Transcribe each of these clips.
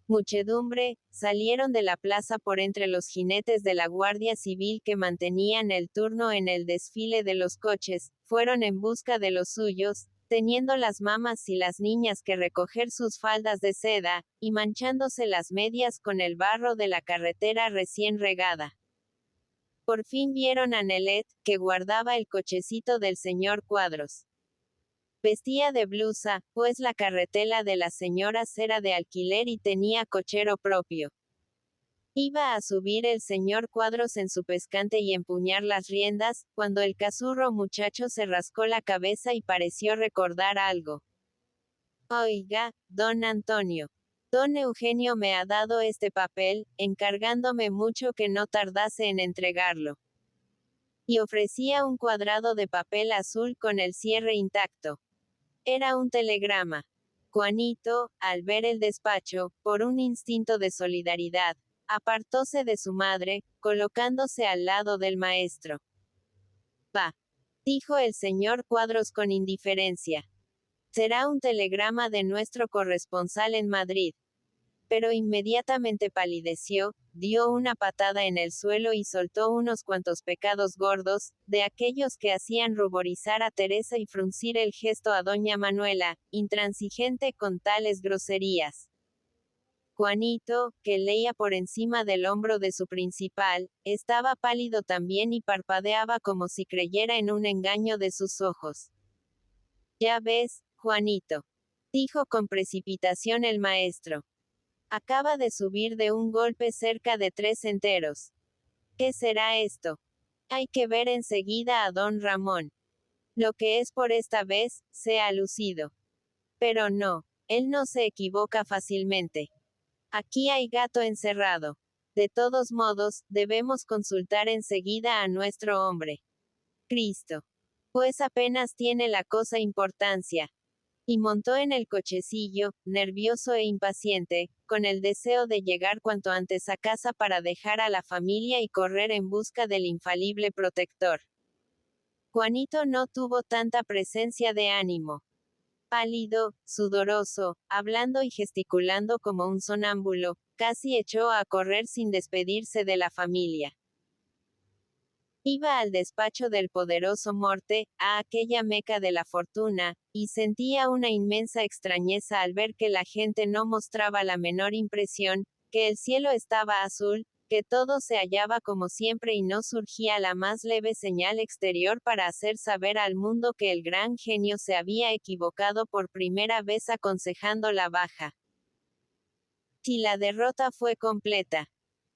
muchedumbre, salieron de la plaza por entre los jinetes de la Guardia Civil que mantenían el turno en el desfile de los coches, fueron en busca de los suyos, teniendo las mamás y las niñas que recoger sus faldas de seda, y manchándose las medias con el barro de la carretera recién regada. Por fin vieron a Nelet, que guardaba el cochecito del señor Cuadros. Vestía de blusa, pues la carretela de las señoras era de alquiler y tenía cochero propio. Iba a subir el señor Cuadros en su pescante y empuñar las riendas, cuando el cazurro muchacho se rascó la cabeza y pareció recordar algo. Oiga, don Antonio. Don Eugenio me ha dado este papel, encargándome mucho que no tardase en entregarlo. Y ofrecía un cuadrado de papel azul con el cierre intacto. Era un telegrama. Juanito, al ver el despacho, por un instinto de solidaridad, apartóse de su madre, colocándose al lado del maestro. «Va», dijo el señor Cuadros con indiferencia. «Será un telegrama de nuestro corresponsal en Madrid». Pero inmediatamente palideció, dio una patada en el suelo y soltó unos cuantos pecados gordos, de aquellos que hacían ruborizar a Teresa y fruncir el gesto a doña Manuela, intransigente con tales groserías. Juanito, que leía por encima del hombro de su principal, estaba pálido también y parpadeaba como si creyera en un engaño de sus ojos. «Ya ves, Juanito», dijo con precipitación el maestro. «Acaba de subir de un golpe cerca de 3 enteros. ¿Qué será esto? Hay que ver enseguida a don Ramón. Lo que es por esta vez, se ha lucido. Pero no, él no se equivoca fácilmente. Aquí hay gato encerrado. De todos modos, debemos consultar enseguida a nuestro hombre. Cristo. Pues apenas tiene la cosa importancia». Y montó en el cochecillo, nervioso e impaciente, con el deseo de llegar cuanto antes a casa para dejar a la familia y correr en busca del infalible protector. Juanito no tuvo tanta presencia de ánimo. Pálido, sudoroso, hablando y gesticulando como un sonámbulo, casi echó a correr sin despedirse de la familia. Iba al despacho del poderoso Morte, a aquella meca de la fortuna, y sentía una inmensa extrañeza al ver que la gente no mostraba la menor impresión, que el cielo estaba azul, que todo se hallaba como siempre y no surgía la más leve señal exterior para hacer saber al mundo que el gran genio se había equivocado por primera vez aconsejando la baja. Si la derrota fue completa.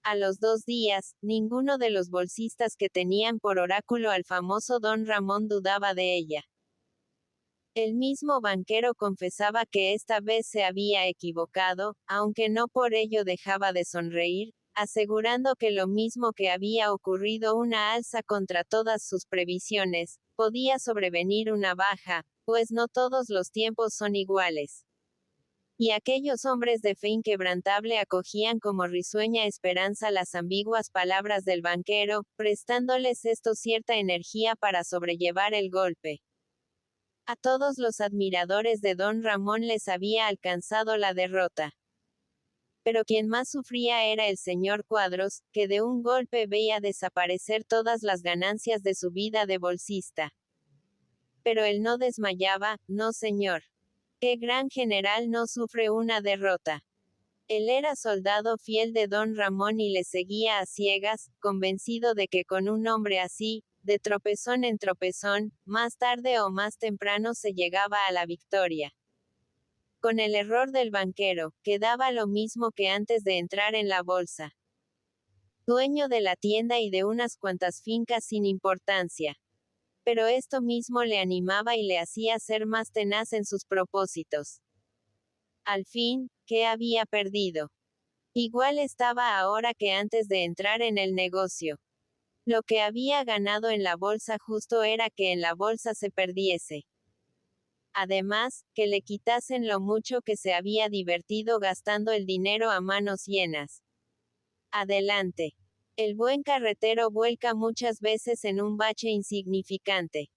A los 2 días, ninguno de los bolsistas que tenían por oráculo al famoso don Ramón dudaba de ella. El mismo banquero confesaba que esta vez se había equivocado, aunque no por ello dejaba de sonreír, asegurando que lo mismo que había ocurrido una alza contra todas sus previsiones, podía sobrevenir una baja, pues no todos los tiempos son iguales. Y aquellos hombres de fe inquebrantable acogían como risueña esperanza las ambiguas palabras del banquero, prestándoles esto cierta energía para sobrellevar el golpe. A todos los admiradores de don Ramón les había alcanzado la derrota. Pero quien más sufría era el señor Cuadros, que de un golpe veía desaparecer todas las ganancias de su vida de bolsista. Pero él no desmayaba, no señor. ¿Qué gran general no sufre una derrota? Él era soldado fiel de don Ramón y le seguía a ciegas, convencido de que con un hombre así, de tropezón en tropezón, más tarde o más temprano se llegaba a la victoria. Con el error del banquero, quedaba lo mismo que antes de entrar en la bolsa. Dueño de la tienda y de unas cuantas fincas sin importancia. Pero esto mismo le animaba y le hacía ser más tenaz en sus propósitos. Al fin, ¿qué había perdido? Igual estaba ahora que antes de entrar en el negocio. Lo que había ganado en la bolsa justo era que en la bolsa se perdiese. Además, que le quitasen lo mucho que se había divertido gastando el dinero a manos llenas. Adelante. El buen carretero vuelca muchas veces en un bache insignificante.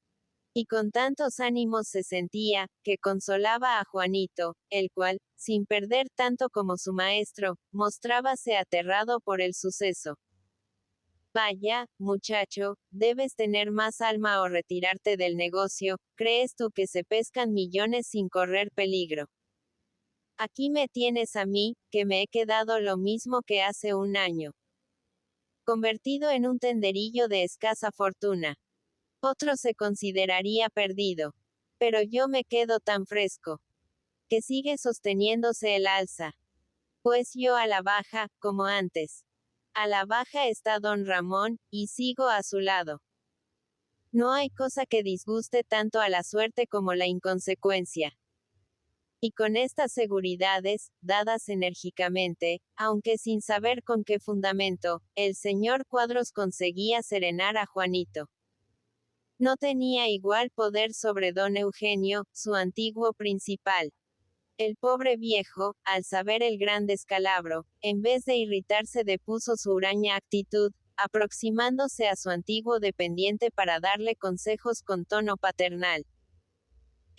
Y con tantos ánimos se sentía, que consolaba a Juanito, el cual, sin perder tanto como su maestro, mostrábase aterrado por el suceso. Vaya, muchacho, debes tener más alma o retirarte del negocio, ¿crees tú que se pescan millones sin correr peligro? Aquí me tienes a mí, que me he quedado lo mismo que hace un año. Convertido en un tenderillo de escasa fortuna. Otro se consideraría perdido. Pero yo me quedo tan fresco. Que sigue sosteniéndose el alza. Pues yo a la baja, como antes. A la baja está don Ramón, y sigo a su lado. No hay cosa que disguste tanto a la suerte como la inconsecuencia. Y con estas seguridades, dadas enérgicamente, aunque sin saber con qué fundamento, el señor Cuadros conseguía serenar a Juanito. No tenía igual poder sobre don Eugenio, su antiguo principal. El pobre viejo, al saber el gran descalabro, en vez de irritarse depuso su huraña actitud, aproximándose a su antiguo dependiente para darle consejos con tono paternal.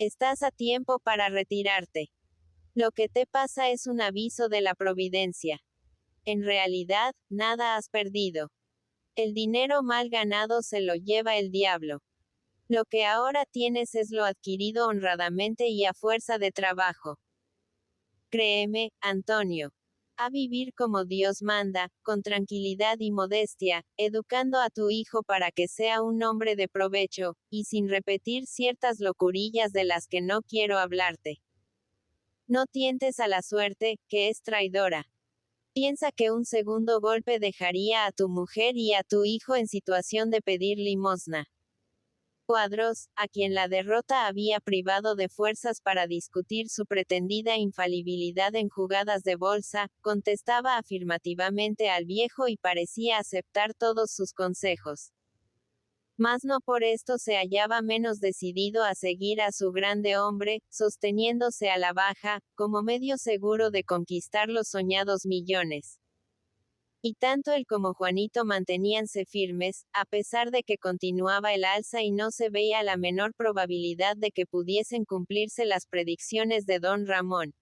Estás a tiempo para retirarte. Lo que te pasa es un aviso de la providencia. En realidad, nada has perdido. El dinero mal ganado se lo lleva el diablo. Lo que ahora tienes es lo adquirido honradamente y a fuerza de trabajo. Créeme, Antonio. A vivir como Dios manda, con tranquilidad y modestia, educando a tu hijo para que sea un hombre de provecho, y sin repetir ciertas locurillas de las que no quiero hablarte. No tientes a la suerte, que es traidora. Piensa que un segundo golpe dejaría a tu mujer y a tu hijo en situación de pedir limosna. Cuadros, a quien la derrota había privado de fuerzas para discutir su pretendida infalibilidad en jugadas de bolsa, contestaba afirmativamente al viejo y parecía aceptar todos sus consejos. Mas no por esto se hallaba menos decidido a seguir a su grande hombre, sosteniéndose a la baja, como medio seguro de conquistar los soñados millones. Y tanto él como Juanito manteníanse firmes, a pesar de que continuaba el alza y no se veía la menor probabilidad de que pudiesen cumplirse las predicciones de don Ramón.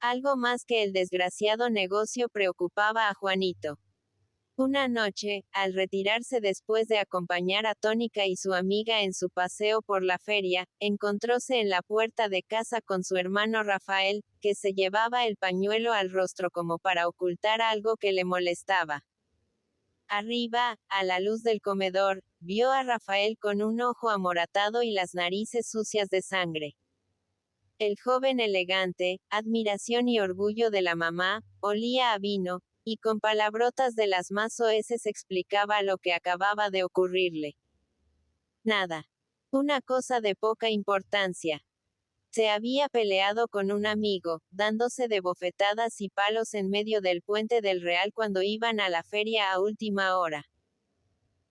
Algo más que el desgraciado negocio preocupaba a Juanito. Una noche, al retirarse después de acompañar a Tónica y su amiga en su paseo por la feria, encontróse en la puerta de casa con su hermano Rafael, que se llevaba el pañuelo al rostro como para ocultar algo que le molestaba. Arriba, a la luz del comedor, vio a Rafael con un ojo amoratado y las narices sucias de sangre. El joven elegante, admiración y orgullo de la mamá, olía a vino, y con palabrotas de las más soeces explicaba lo que acababa de ocurrirle. Nada. Una cosa de poca importancia. Se había peleado con un amigo, dándose de bofetadas y palos en medio del puente del Real cuando iban a la feria a última hora.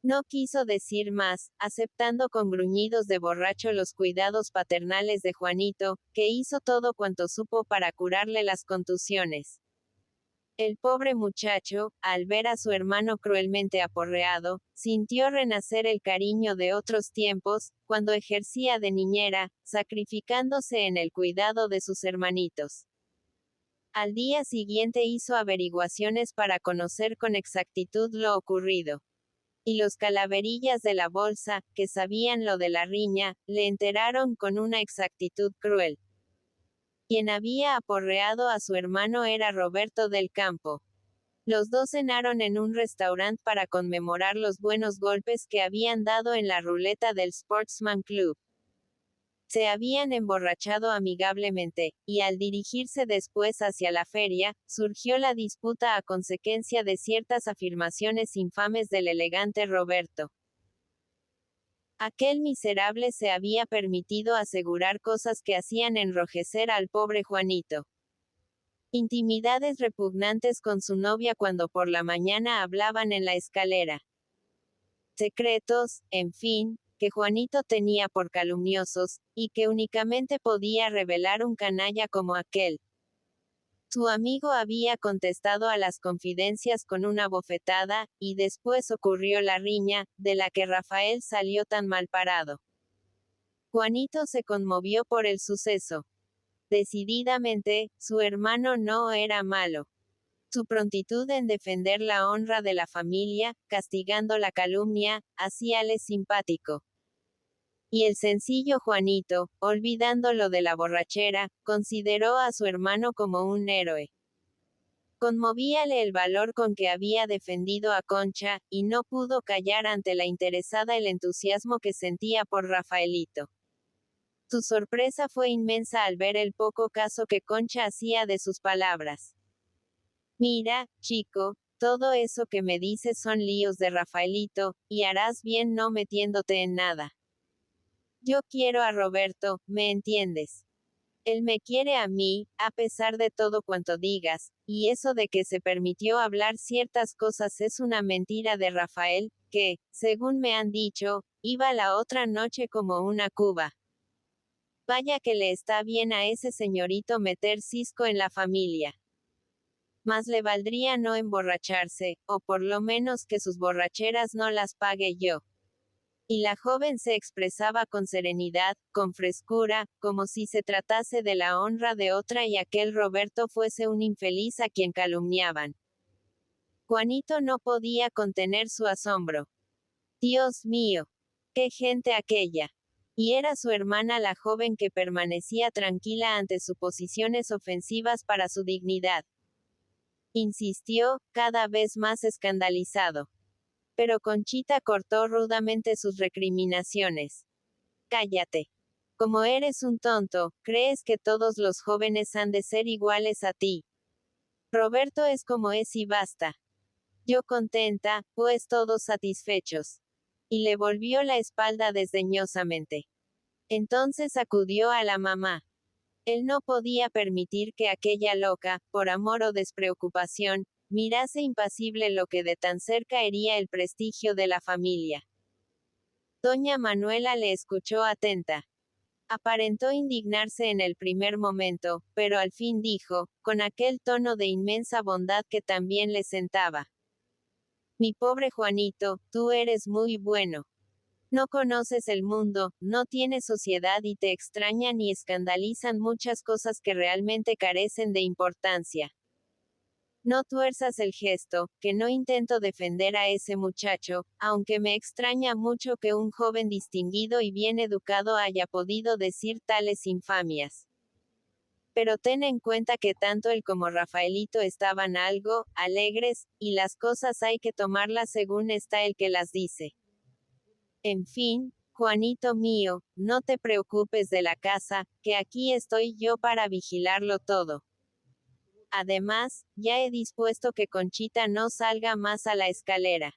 No quiso decir más, aceptando con gruñidos de borracho los cuidados paternales de Juanito, que hizo todo cuanto supo para curarle las contusiones. El pobre muchacho, al ver a su hermano cruelmente aporreado, sintió renacer el cariño de otros tiempos, cuando ejercía de niñera, sacrificándose en el cuidado de sus hermanitos. Al día siguiente hizo averiguaciones para conocer con exactitud lo ocurrido. Y los calaverillas de la bolsa, que sabían lo de la riña, le enteraron con una exactitud cruel. Quien había aporreado a su hermano era Roberto del Campo. Los dos cenaron en un restaurante para conmemorar los buenos golpes que habían dado en la ruleta del Sportsman Club. Se habían emborrachado amigablemente, y al dirigirse después hacia la feria, surgió la disputa a consecuencia de ciertas afirmaciones infames del elegante Roberto. Aquel miserable se había permitido asegurar cosas que hacían enrojecer al pobre Juanito. Intimidades repugnantes con su novia cuando por la mañana hablaban en la escalera. Secretos, en fin, que Juanito tenía por calumniosos, y que únicamente podía revelar un canalla como aquel. Su amigo había contestado a las confidencias con una bofetada, y después ocurrió la riña, de la que Rafael salió tan mal parado. Juanito se conmovió por el suceso. Decididamente, su hermano no era malo. Su prontitud en defender la honra de la familia, castigando la calumnia, hacíale simpático. Y el sencillo Juanito, olvidando lo de la borrachera, consideró a su hermano como un héroe. Conmovíale el valor con que había defendido a Concha, y no pudo callar ante la interesada el entusiasmo que sentía por Rafaelito. Su sorpresa fue inmensa al ver el poco caso que Concha hacía de sus palabras. Mira, chico, todo eso que me dices son líos de Rafaelito, y harás bien no metiéndote en nada. Yo quiero a Roberto, ¿me entiendes? Él me quiere a mí, a pesar de todo cuanto digas, y eso de que se permitió hablar ciertas cosas es una mentira de Rafael, que, según me han dicho, iba la otra noche como una cuba. Vaya que le está bien a ese señorito meter cisco en la familia. Más le valdría no emborracharse, o por lo menos que sus borracheras no las pague yo. Y la joven se expresaba con serenidad, con frescura, como si se tratase de la honra de otra y aquel Roberto fuese un infeliz a quien calumniaban. Juanito no podía contener su asombro. Dios mío, qué gente aquella. Y era su hermana la joven que permanecía tranquila ante suposiciones ofensivas para su dignidad. Insistió, cada vez más escandalizado. Pero Conchita cortó rudamente sus recriminaciones. Cállate. Como eres un tonto, crees que todos los jóvenes han de ser iguales a ti. Roberto es como es y basta. Yo contenta, pues todos satisfechos. Y le volvió la espalda desdeñosamente. Entonces acudió a la mamá. Él no podía permitir que aquella loca, por amor o despreocupación, mirase impasible lo que de tan cerca hería el prestigio de la familia. Doña Manuela le escuchó atenta. Aparentó indignarse en el primer momento, pero al fin dijo, con aquel tono de inmensa bondad que también le sentaba. Mi pobre Juanito, tú eres muy bueno. No conoces el mundo, no tienes sociedad y te extrañan y escandalizan muchas cosas que realmente carecen de importancia. No tuerzas el gesto, que no intento defender a ese muchacho, aunque me extraña mucho que un joven distinguido y bien educado haya podido decir tales infamias. Pero ten en cuenta que tanto él como Rafaelito estaban algo, alegres, y las cosas hay que tomarlas según está el que las dice. En fin, Juanito mío, no te preocupes de la casa, que aquí estoy yo para vigilarlo todo. Además, ya he dispuesto que Conchita no salga más a la escalera.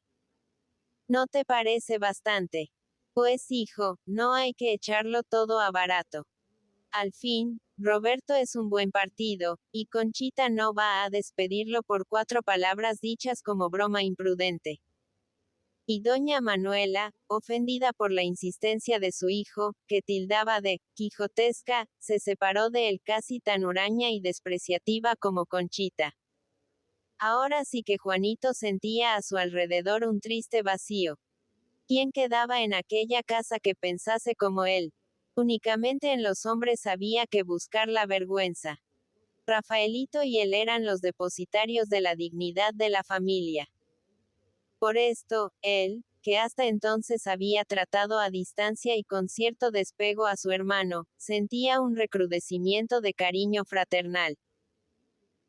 ¿No te parece bastante? Pues hijo, no hay que echarlo todo a barato. Al fin, Roberto es un buen partido, y Conchita no va a despedirlo por 4 palabras dichas como broma imprudente. Y doña Manuela, ofendida por la insistencia de su hijo, que tildaba de quijotesca, se separó de él casi tan huraña y despreciativa como Conchita. Ahora sí que Juanito sentía a su alrededor un triste vacío. ¿Quién quedaba en aquella casa que pensase como él? Únicamente en los hombres había que buscar la vergüenza. Rafaelito y él eran los depositarios de la dignidad de la familia. Por esto, él, que hasta entonces había tratado a distancia y con cierto despego a su hermano, sentía un recrudecimiento de cariño fraternal.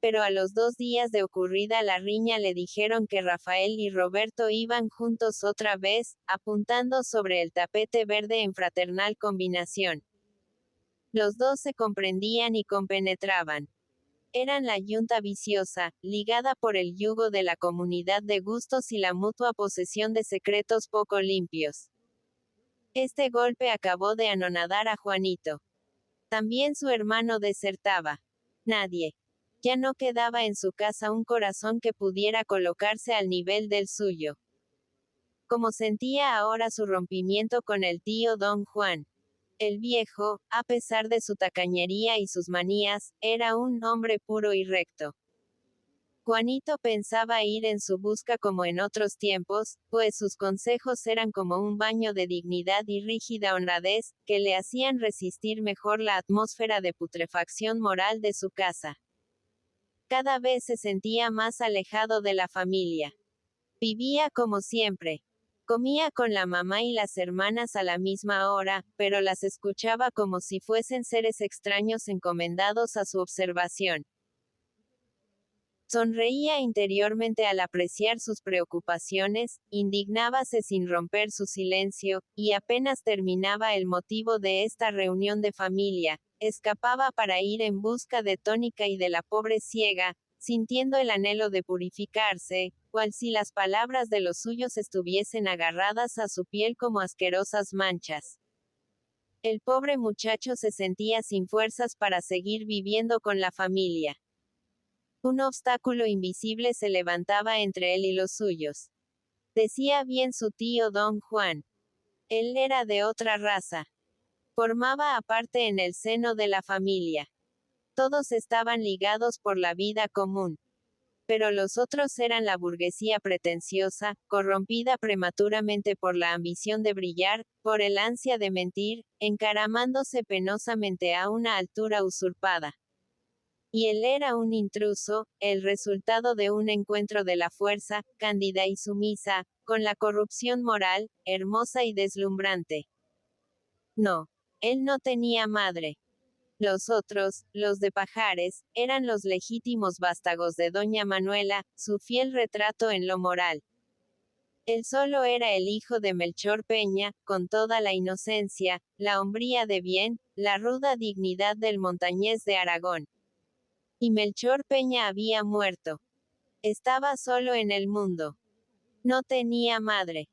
Pero a los 2 días de ocurrida la riña le dijeron que Rafael y Roberto iban juntos otra vez, apuntando sobre el tapete verde en fraternal combinación. Los dos se comprendían y compenetraban. Eran la yunta viciosa, ligada por el yugo de la comunidad de gustos y la mutua posesión de secretos poco limpios. Este golpe acabó de anonadar a Juanito. También su hermano desertaba. Nadie. Ya no quedaba en su casa un corazón que pudiera colocarse al nivel del suyo. Como sentía ahora su rompimiento con el tío Don Juan. El viejo, a pesar de su tacañería y sus manías, era un hombre puro y recto. Juanito pensaba ir en su busca como en otros tiempos, pues sus consejos eran como un baño de dignidad y rígida honradez, que le hacían resistir mejor la atmósfera de putrefacción moral de su casa. Cada vez se sentía más alejado de la familia. Vivía como siempre. Comía con la mamá y las hermanas a la misma hora, pero las escuchaba como si fuesen seres extraños encomendados a su observación. Sonreía interiormente al apreciar sus preocupaciones, indignábase sin romper su silencio, y apenas terminaba el motivo de esta reunión de familia, escapaba para ir en busca de Tónica y de la pobre ciega, sintiendo el anhelo de purificarse, cual si las palabras de los suyos estuviesen agarradas a su piel como asquerosas manchas. El pobre muchacho se sentía sin fuerzas para seguir viviendo con la familia. Un obstáculo invisible se levantaba entre él y los suyos. Decía bien su tío don Juan. Él era de otra raza. Formaba aparte en el seno de la familia. Todos estaban ligados por la vida común. Pero los otros eran la burguesía pretenciosa, corrompida prematuramente por la ambición de brillar, por el ansia de mentir, encaramándose penosamente a una altura usurpada. Y él era un intruso, el resultado de un encuentro de la fuerza, cándida y sumisa, con la corrupción moral, hermosa y deslumbrante. No. Él no tenía madre. Los otros, los de Pajares, eran los legítimos vástagos de doña Manuela, su fiel retrato en lo moral. Él solo era el hijo de Melchor Peña, con toda la inocencia, la hombría de bien, la ruda dignidad del montañés de Aragón. Y Melchor Peña había muerto. Estaba solo en el mundo. No tenía madre.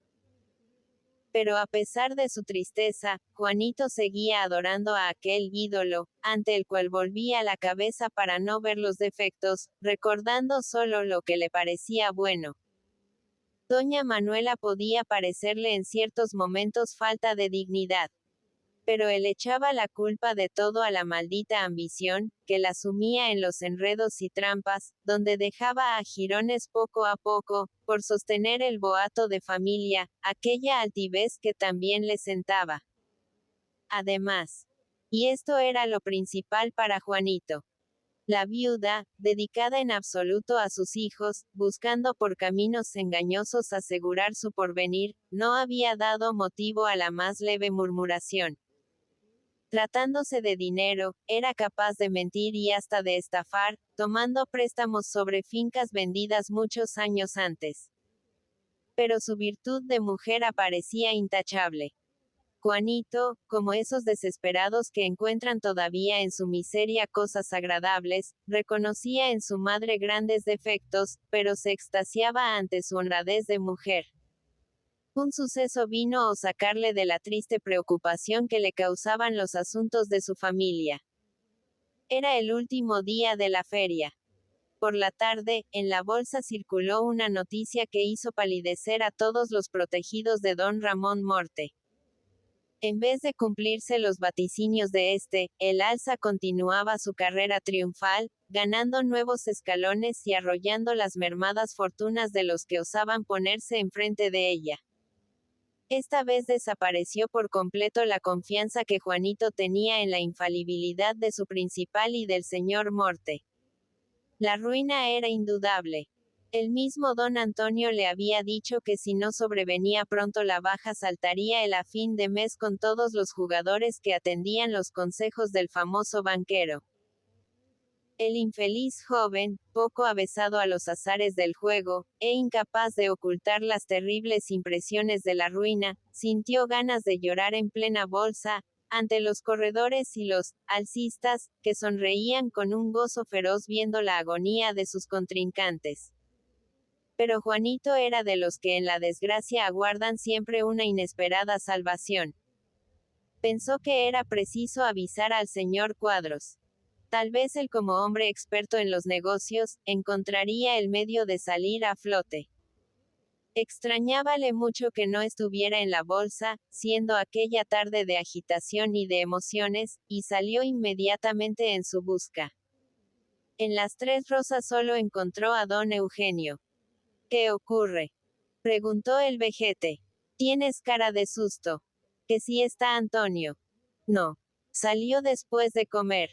Pero a pesar de su tristeza, Juanito seguía adorando a aquel ídolo, ante el cual volvía la cabeza para no ver los defectos, recordando solo lo que le parecía bueno. Doña Manuela podía parecerle en ciertos momentos falta de dignidad. Pero él echaba la culpa de todo a la maldita ambición, que la sumía en los enredos y trampas, donde dejaba a jirones poco a poco, por sostener el boato de familia, aquella altivez que también le sentaba. Además, y esto era lo principal para Juanito. La viuda, dedicada en absoluto a sus hijos, buscando por caminos engañosos asegurar su porvenir, no había dado motivo a la más leve murmuración. Tratándose de dinero, era capaz de mentir y hasta de estafar, tomando préstamos sobre fincas vendidas muchos años antes. Pero su virtud de mujer aparecía intachable. Juanito, como esos desesperados que encuentran todavía en su miseria cosas agradables, reconocía en su madre grandes defectos, pero se extasiaba ante su honradez de mujer. Un suceso vino a sacarle de la triste preocupación que le causaban los asuntos de su familia. Era el último día de la feria. Por la tarde, en la bolsa circuló una noticia que hizo palidecer a todos los protegidos de don Ramón Morte. En vez de cumplirse los vaticinios de este, el alza continuaba su carrera triunfal, ganando nuevos escalones y arrollando las mermadas fortunas de los que osaban ponerse enfrente de ella. Esta vez desapareció por completo la confianza que Juanito tenía en la infalibilidad de su principal y del señor Morte. La ruina era indudable. El mismo don Antonio le había dicho que si no sobrevenía pronto la baja saltaría él a fin de mes con todos los jugadores que atendían los consejos del famoso banquero. El infeliz joven, poco avesado a los azares del juego, e incapaz de ocultar las terribles impresiones de la ruina, sintió ganas de llorar en plena bolsa, ante los corredores y los alcistas, que sonreían con un gozo feroz viendo la agonía de sus contrincantes. Pero Juanito era de los que en la desgracia aguardan siempre una inesperada salvación. Pensó que era preciso avisar al señor Cuadros. Tal vez él, como hombre experto en los negocios, encontraría el medio de salir a flote. Extrañábale mucho que no estuviera en la bolsa, siendo aquella tarde de agitación y de emociones, y salió inmediatamente en su busca. En las Tres Rosas solo encontró a don Eugenio. ¿Qué ocurre?, preguntó el vejete. Tienes cara de susto. ¿Que si está Antonio? No. Salió después de comer.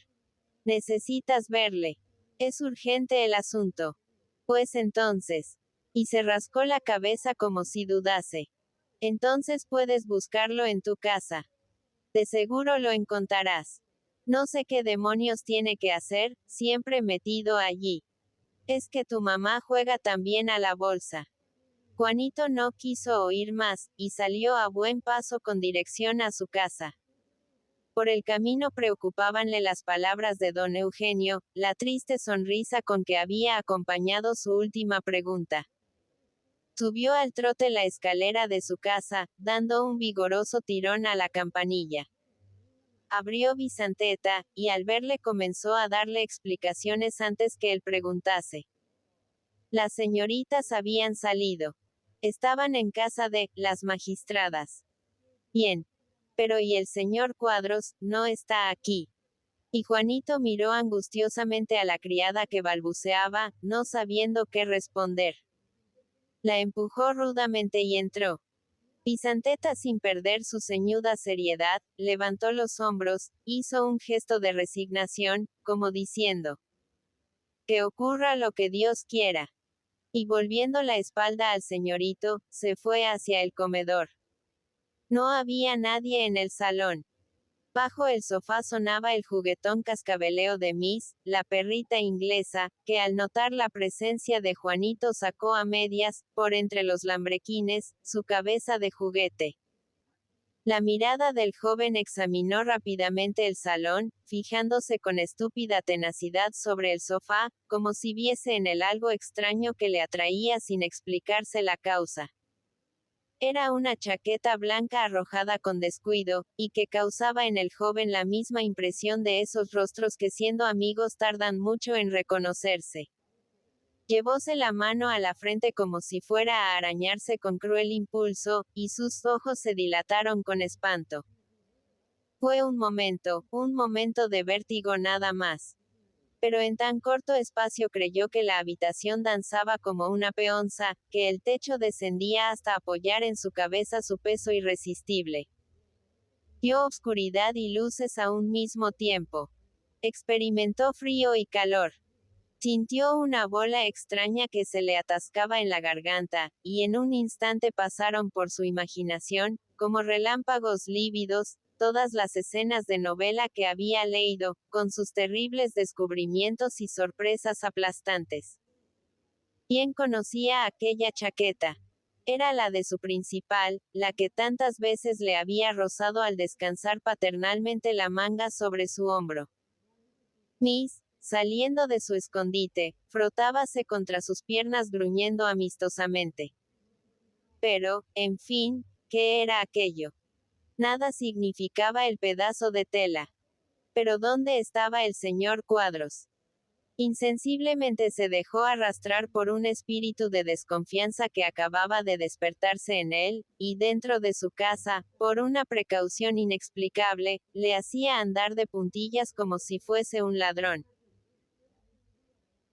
Necesitas verle. Es urgente el asunto. Pues entonces. Y se rascó la cabeza como si dudase. Entonces puedes buscarlo en tu casa. De seguro lo encontrarás. No sé qué demonios tiene que hacer, siempre metido allí. Es que tu mamá juega también a la bolsa. Juanito no quiso oír más, y salió a buen paso con dirección a su casa. Por el camino preocupábanle las palabras de don Eugenio, la triste sonrisa con que había acompañado su última pregunta. Subió al trote la escalera de su casa, dando un vigoroso tirón a la campanilla. Abrió Vicenteta, y al verle comenzó a darle explicaciones antes que él preguntase. Las señoritas habían salido. Estaban en casa de las magistradas. Bien. Pero ¿y el señor Cuadros? No está aquí. Y Juanito miró angustiosamente a la criada que balbuceaba, no sabiendo qué responder. La empujó rudamente y entró. Vicenteta, sin perder su ceñuda seriedad, levantó los hombros, hizo un gesto de resignación, como diciendo: que ocurra lo que Dios quiera. Y volviendo la espalda al señorito, se fue hacia el comedor. No había nadie en el salón. Bajo el sofá sonaba el juguetón cascabeleo de Miss, la perrita inglesa, que al notar la presencia de Juanito sacó a medias, por entre los lambrequines, su cabeza de juguete. La mirada del joven examinó rápidamente el salón, fijándose con estúpida tenacidad sobre el sofá, como si viese en él algo extraño que le atraía sin explicarse la causa. Era una chaqueta blanca arrojada con descuido, y que causaba en el joven la misma impresión de esos rostros que siendo amigos tardan mucho en reconocerse. Llevóse la mano a la frente como si fuera a arañarse con cruel impulso, y sus ojos se dilataron con espanto. Fue un momento de vértigo nada más. Pero en tan corto espacio creyó que la habitación danzaba como una peonza, que el techo descendía hasta apoyar en su cabeza su peso irresistible. Vio obscuridad y luces a un mismo tiempo. Experimentó frío y calor. Sintió una bola extraña que se le atascaba en la garganta, y en un instante pasaron por su imaginación, como relámpagos lívidos, todas las escenas de novela que había leído, con sus terribles descubrimientos y sorpresas aplastantes. ¿Quién conocía aquella chaqueta? Era la de su principal, la que tantas veces le había rozado al descansar paternalmente la manga sobre su hombro. Miss, saliendo de su escondite, frotábase contra sus piernas gruñendo amistosamente. Pero, en fin, ¿qué era aquello? Nada significaba el pedazo de tela. Pero ¿dónde estaba el señor Cuadros? Insensiblemente se dejó arrastrar por un espíritu de desconfianza que acababa de despertarse en él, y dentro de su casa, por una precaución inexplicable, le hacía andar de puntillas como si fuese un ladrón.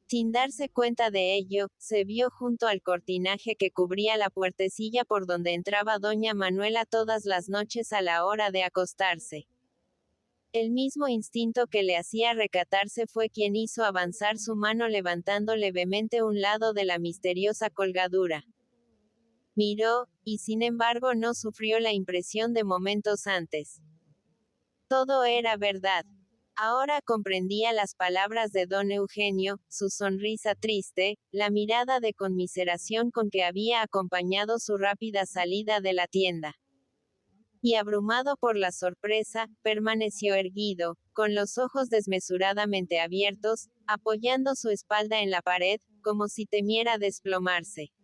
Sin darse cuenta de ello, se vio junto al cortinaje que cubría la puertecilla por donde entraba doña Manuela todas las noches a la hora de acostarse. El mismo instinto que le hacía recatarse fue quien hizo avanzar su mano levantando levemente un lado de la misteriosa colgadura. Miró, y sin embargo no sufrió la impresión de momentos antes. Todo era verdad. Ahora comprendía las palabras de don Eugenio, su sonrisa triste, la mirada de conmiseración con que había acompañado su rápida salida de la tienda. Y abrumado por la sorpresa, permaneció erguido, con los ojos desmesuradamente abiertos, apoyando su espalda en la pared, como si temiera desplomarse.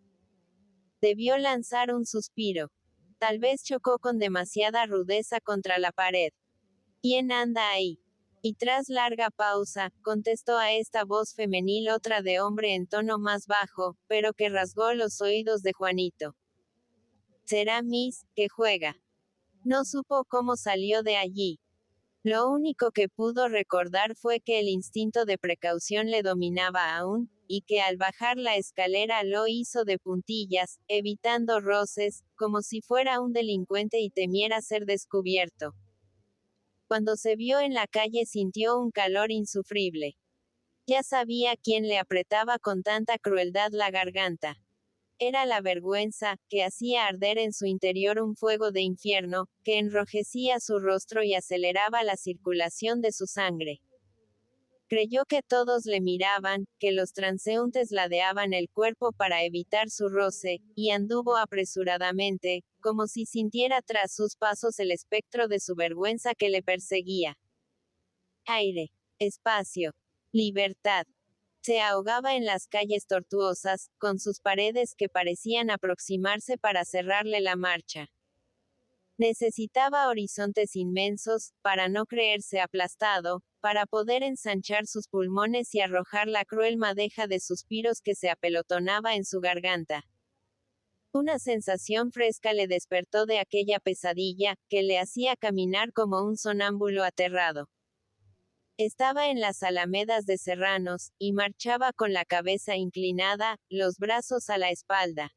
Debió lanzar un suspiro. Tal vez chocó con demasiada rudeza contra la pared. ¿Quién anda ahí? Y tras larga pausa, contestó a esta voz femenil otra de hombre en tono más bajo, pero que rasgó los oídos de Juanito. Será Miss, que juega. No supo cómo salió de allí. Lo único que pudo recordar fue que el instinto de precaución le dominaba aún, y que al bajar la escalera lo hizo de puntillas, evitando roces, como si fuera un delincuente y temiera ser descubierto. Cuando se vio en la calle sintió un calor insufrible. Ya sabía quién le apretaba con tanta crueldad la garganta. Era la vergüenza, que hacía arder en su interior un fuego de infierno, que enrojecía su rostro y aceleraba la circulación de su sangre. Creyó que todos le miraban, que los transeúntes ladeaban el cuerpo para evitar su roce, y anduvo apresuradamente, como si sintiera tras sus pasos el espectro de su vergüenza que le perseguía. Aire, espacio, libertad. Se ahogaba en las calles tortuosas, con sus paredes que parecían aproximarse para cerrarle la marcha. Necesitaba horizontes inmensos, para no creerse aplastado, para poder ensanchar sus pulmones y arrojar la cruel madeja de suspiros que se apelotonaba en su garganta. Una sensación fresca le despertó de aquella pesadilla, que le hacía caminar como un sonámbulo aterrado. Estaba en las alamedas de Serranos, y marchaba con la cabeza inclinada, los brazos a la espalda.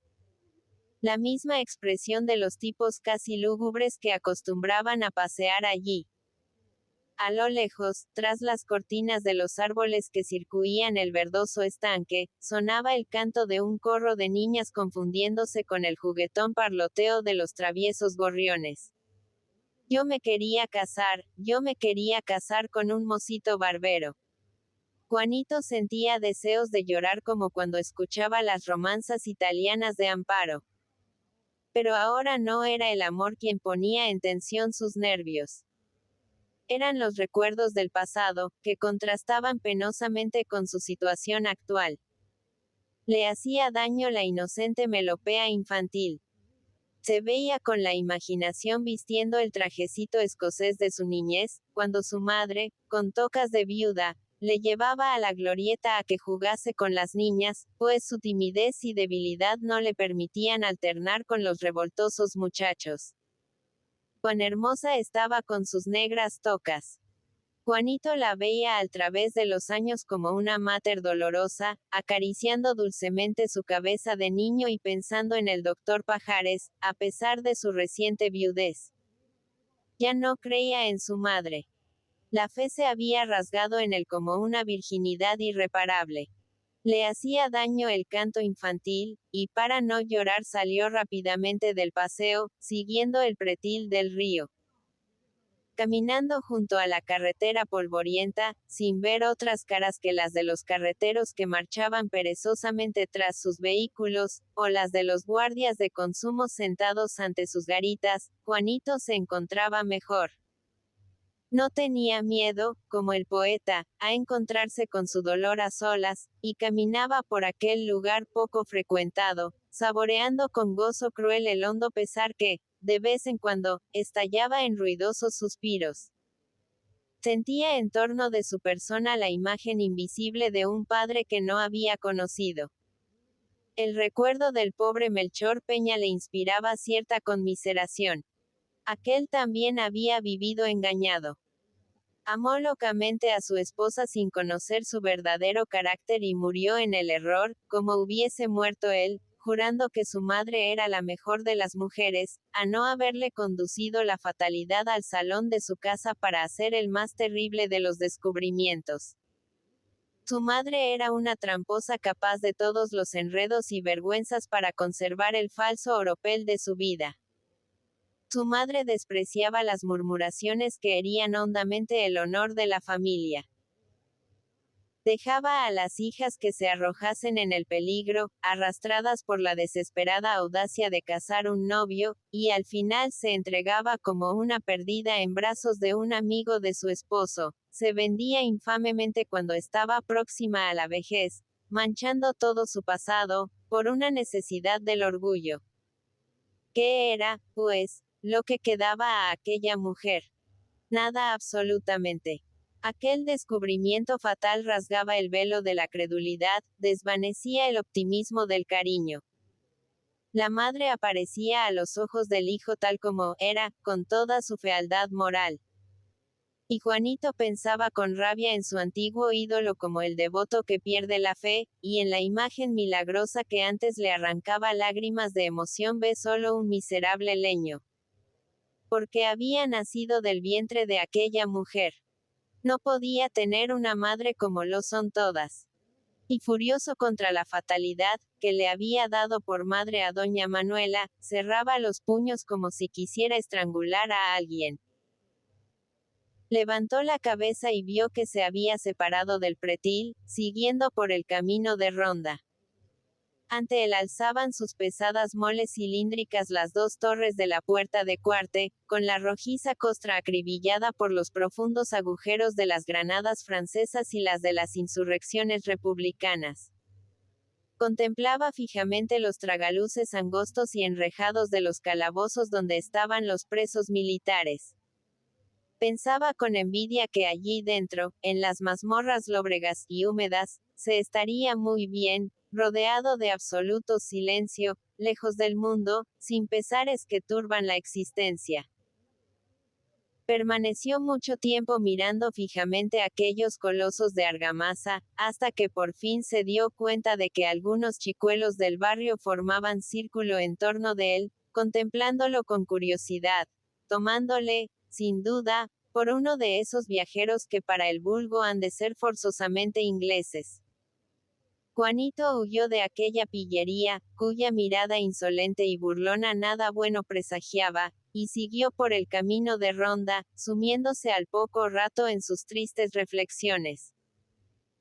La misma expresión de los tipos casi lúgubres que acostumbraban a pasear allí. A lo lejos, tras las cortinas de los árboles que circuían el verdoso estanque, sonaba el canto de un corro de niñas confundiéndose con el juguetón parloteo de los traviesos gorriones. Yo me quería casar con un mocito barbero. Juanito sentía deseos de llorar como cuando escuchaba las romanzas italianas de Amparo. Pero ahora no era el amor quien ponía en tensión sus nervios. Eran los recuerdos del pasado, que contrastaban penosamente con su situación actual. Le hacía daño la inocente melopea infantil. Se veía con la imaginación vistiendo el trajecito escocés de su niñez, cuando su madre, con tocas de viuda, le llevaba a la glorieta a que jugase con las niñas, pues su timidez y debilidad no le permitían alternar con los revoltosos muchachos. Cuán hermosa estaba con sus negras tocas. Juanito la veía al través de los años como una mater dolorosa, acariciando dulcemente su cabeza de niño y pensando en el doctor Pajares, a pesar de su reciente viudez. Ya no creía en su madre. La fe se había rasgado en él como una virginidad irreparable. Le hacía daño el canto infantil, y para no llorar salió rápidamente del paseo, siguiendo el pretil del río. Caminando junto a la carretera polvorienta, sin ver otras caras que las de los carreteros que marchaban perezosamente tras sus vehículos, o las de los guardias de consumo sentados ante sus garitas, Juanito se encontraba mejor. No tenía miedo, como el poeta, a encontrarse con su dolor a solas, y caminaba por aquel lugar poco frecuentado, saboreando con gozo cruel el hondo pesar que, de vez en cuando, estallaba en ruidosos suspiros. Sentía en torno de su persona la imagen invisible de un padre que no había conocido. El recuerdo del pobre Melchor Peña le inspiraba cierta conmiseración. Aquel también había vivido engañado. Amó locamente a su esposa sin conocer su verdadero carácter y murió en el error, como hubiese muerto él, jurando que su madre era la mejor de las mujeres, a no haberle conducido la fatalidad al salón de su casa para hacer el más terrible de los descubrimientos. Su madre era una tramposa capaz de todos los enredos y vergüenzas para conservar el falso oropel de su vida. Su madre despreciaba las murmuraciones que herían hondamente el honor de la familia. Dejaba a las hijas que se arrojasen en el peligro, arrastradas por la desesperada audacia de casar un novio, y al final se entregaba como una perdida en brazos de un amigo de su esposo, se vendía infamemente cuando estaba próxima a la vejez, manchando todo su pasado, por una necesidad del orgullo. ¿Qué era, pues, lo que quedaba a aquella mujer? Nada absolutamente. Aquel descubrimiento fatal rasgaba el velo de la credulidad, desvanecía el optimismo del cariño. La madre aparecía a los ojos del hijo tal como era, con toda su fealdad moral. Y Juanito pensaba con rabia en su antiguo ídolo como el devoto que pierde la fe, y en la imagen milagrosa que antes le arrancaba lágrimas de emoción ve solo un miserable leño. Porque había nacido del vientre de aquella mujer. No podía tener una madre como lo son todas. Y furioso contra la fatalidad, que le había dado por madre a doña Manuela, cerraba los puños como si quisiera estrangular a alguien. Levantó la cabeza y vio que se había separado del pretil, siguiendo por el camino de ronda. Ante él alzaban sus pesadas moles cilíndricas las dos torres de la puerta de Cuarte, con la rojiza costra acribillada por los profundos agujeros de las granadas francesas y las de las insurrecciones republicanas. Contemplaba fijamente los tragaluces angostos y enrejados de los calabozos donde estaban los presos militares. Pensaba con envidia que allí dentro, en las mazmorras lóbregas y húmedas, se estaría muy bien, rodeado de absoluto silencio, lejos del mundo, sin pesares que turban la existencia. Permaneció mucho tiempo mirando fijamente aquellos colosos de argamasa, hasta que por fin se dio cuenta de que algunos chicuelos del barrio formaban círculo en torno de él, contemplándolo con curiosidad, tomándole, sin duda, por uno de esos viajeros que para el vulgo han de ser forzosamente ingleses. Juanito huyó de aquella pillería, cuya mirada insolente y burlona nada bueno presagiaba, y siguió por el camino de ronda, sumiéndose al poco rato en sus tristes reflexiones.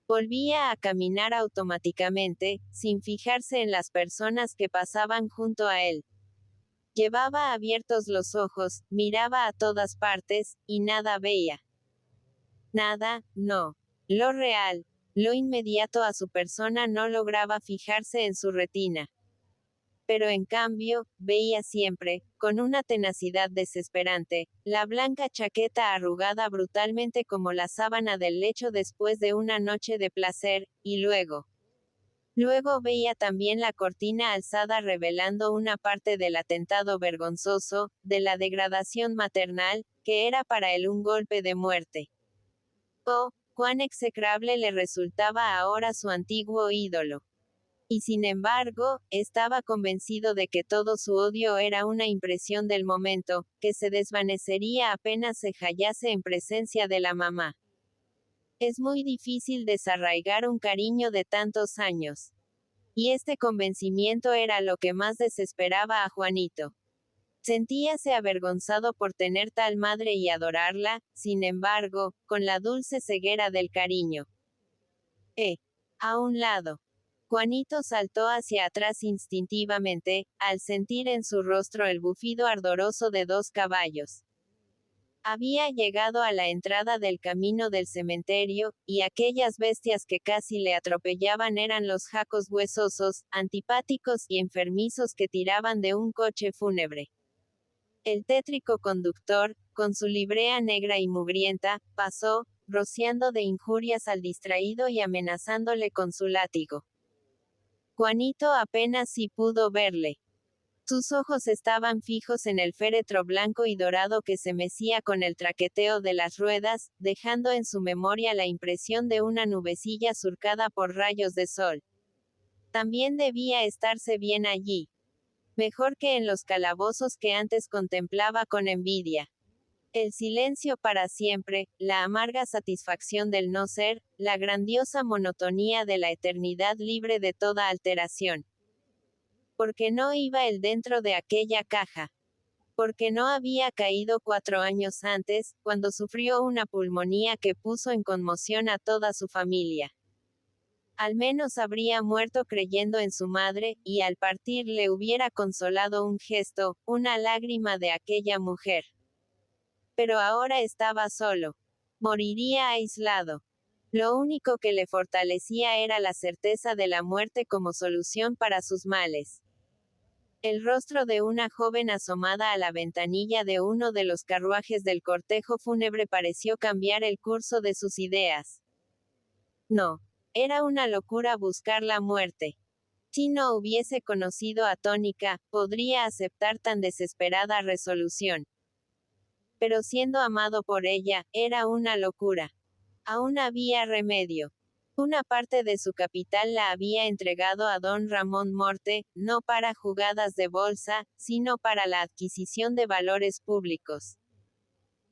Volvía a caminar automáticamente, sin fijarse en las personas que pasaban junto a él. Llevaba abiertos los ojos, miraba a todas partes, y nada veía. Nada, no. Lo real, lo inmediato a su persona no lograba fijarse en su retina. Pero en cambio, veía siempre, con una tenacidad desesperante, la blanca chaqueta arrugada brutalmente como la sábana del lecho después de una noche de placer, y luego veía también la cortina alzada revelando una parte del atentado vergonzoso, de la degradación maternal, que era para él un golpe de muerte. Oh, cuán execrable le resultaba ahora su antiguo ídolo. Y sin embargo, estaba convencido de que todo su odio era una impresión del momento, que se desvanecería apenas se hallase en presencia de la mamá. Es muy difícil desarraigar un cariño de tantos años. Y este convencimiento era lo que más desesperaba a Juanito. Sentíase avergonzado por tener tal madre y adorarla, sin embargo, con la dulce ceguera del cariño. A un lado. Juanito saltó hacia atrás instintivamente, al sentir en su rostro el bufido ardoroso de dos caballos. Había llegado a la entrada del camino del cementerio, y aquellas bestias que casi le atropellaban eran los jacos huesosos, antipáticos y enfermizos que tiraban de un coche fúnebre. El tétrico conductor, con su librea negra y mugrienta, pasó, rociando de injurias al distraído y amenazándole con su látigo. Juanito apenas si pudo verle. Sus ojos estaban fijos en el féretro blanco y dorado que se mecía con el traqueteo de las ruedas, dejando en su memoria la impresión de una nubecilla surcada por rayos de sol. También debía estarse bien allí. Mejor que en los calabozos que antes contemplaba con envidia. El silencio para siempre, la amarga satisfacción del no ser, la grandiosa monotonía de la eternidad libre de toda alteración. Porque no iba él dentro de aquella caja. Porque no había caído 4 años antes, cuando sufrió una pulmonía que puso en conmoción a toda su familia. Al menos habría muerto creyendo en su madre, y al partir le hubiera consolado un gesto, una lágrima de aquella mujer. Pero ahora estaba solo. Moriría aislado. Lo único que le fortalecía era la certeza de la muerte como solución para sus males. El rostro de una joven asomada a la ventanilla de uno de los carruajes del cortejo fúnebre pareció cambiar el curso de sus ideas. No. Era una locura buscar la muerte. Si no hubiese conocido a Tónica, podría aceptar tan desesperada resolución. Pero siendo amado por ella, era una locura. Aún había remedio. Una parte de su capital la había entregado a don Ramón Morte, no para jugadas de bolsa, sino para la adquisición de valores públicos.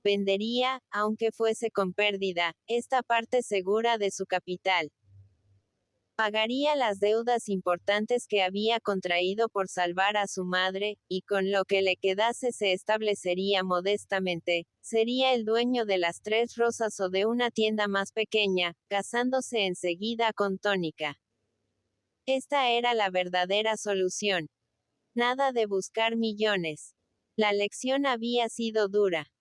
Vendería, aunque fuese con pérdida, esta parte segura de su capital. Pagaría las deudas importantes que había contraído por salvar a su madre, y con lo que le quedase se establecería modestamente, sería el dueño de las Tres Rosas o de una tienda más pequeña, casándose enseguida con Tónica. Esta era la verdadera solución. Nada de buscar millones. La lección había sido dura.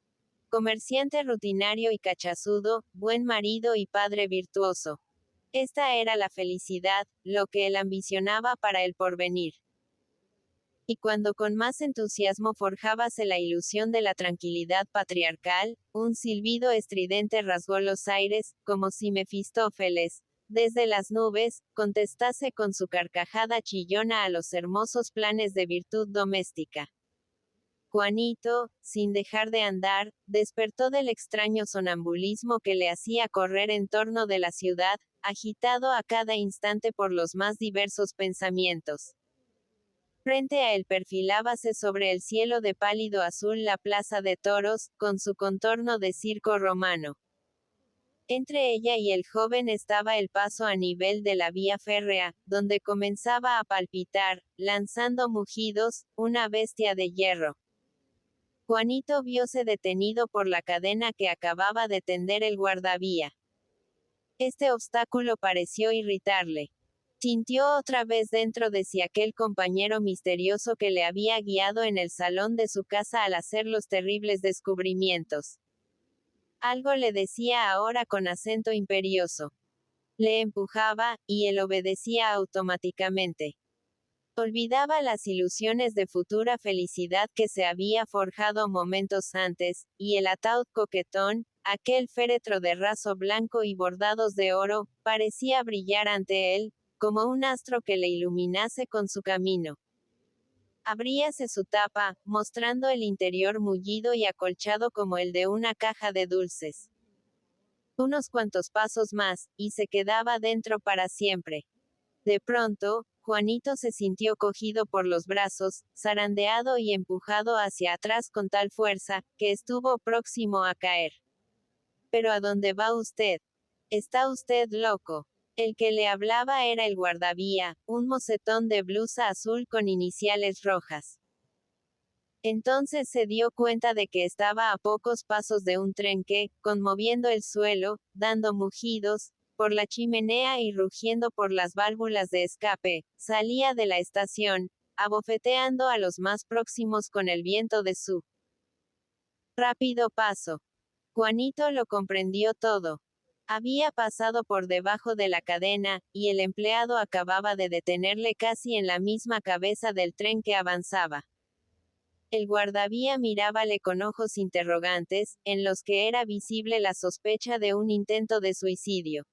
Comerciante rutinario y cachazudo, buen marido y padre virtuoso. Esta era la felicidad, lo que él ambicionaba para el porvenir. Y cuando con más entusiasmo forjábase la ilusión de la tranquilidad patriarcal, un silbido estridente rasgó los aires, como si Mefistófeles, desde las nubes, contestase con su carcajada chillona a los hermosos planes de virtud doméstica. Juanito, sin dejar de andar, despertó del extraño sonambulismo que le hacía correr en torno de la ciudad, agitado a cada instante por los más diversos pensamientos. Frente a él perfilábase sobre el cielo de pálido azul la plaza de toros, con su contorno de circo romano. Entre ella y el joven estaba el paso a nivel de la vía férrea, donde comenzaba a palpitar, lanzando mugidos, una bestia de hierro. Juanito vióse detenido por la cadena que acababa de tender el guardavía. Este obstáculo pareció irritarle. Sintió otra vez dentro de sí aquel compañero misterioso que le había guiado en el salón de su casa al hacer los terribles descubrimientos. Algo le decía ahora con acento imperioso. Le empujaba, y él obedecía automáticamente. Olvidaba las ilusiones de futura felicidad que se había forjado momentos antes, y el ataúd coquetón, aquel féretro de raso blanco y bordados de oro, parecía brillar ante él, como un astro que le iluminase con su camino. Abríase su tapa, mostrando el interior mullido y acolchado como el de una caja de dulces. Unos cuantos pasos más, y se quedaba dentro para siempre. De pronto, Juanito se sintió cogido por los brazos, zarandeado y empujado hacia atrás con tal fuerza, que estuvo próximo a caer. ¿Pero a dónde va usted? ¿Está usted loco? El que le hablaba era el guardavía, un mocetón de blusa azul con iniciales rojas. Entonces se dio cuenta de que estaba a pocos pasos de un tren que, conmoviendo el suelo, dando mugidos, por la chimenea y rugiendo por las válvulas de escape, salía de la estación, abofeteando a los más próximos con el viento de su rápido paso. Juanito lo comprendió todo. Había pasado por debajo de la cadena, y el empleado acababa de detenerle casi en la misma cabeza del tren que avanzaba. El guardavía mirábale con ojos interrogantes, en los que era visible la sospecha de un intento de suicidio.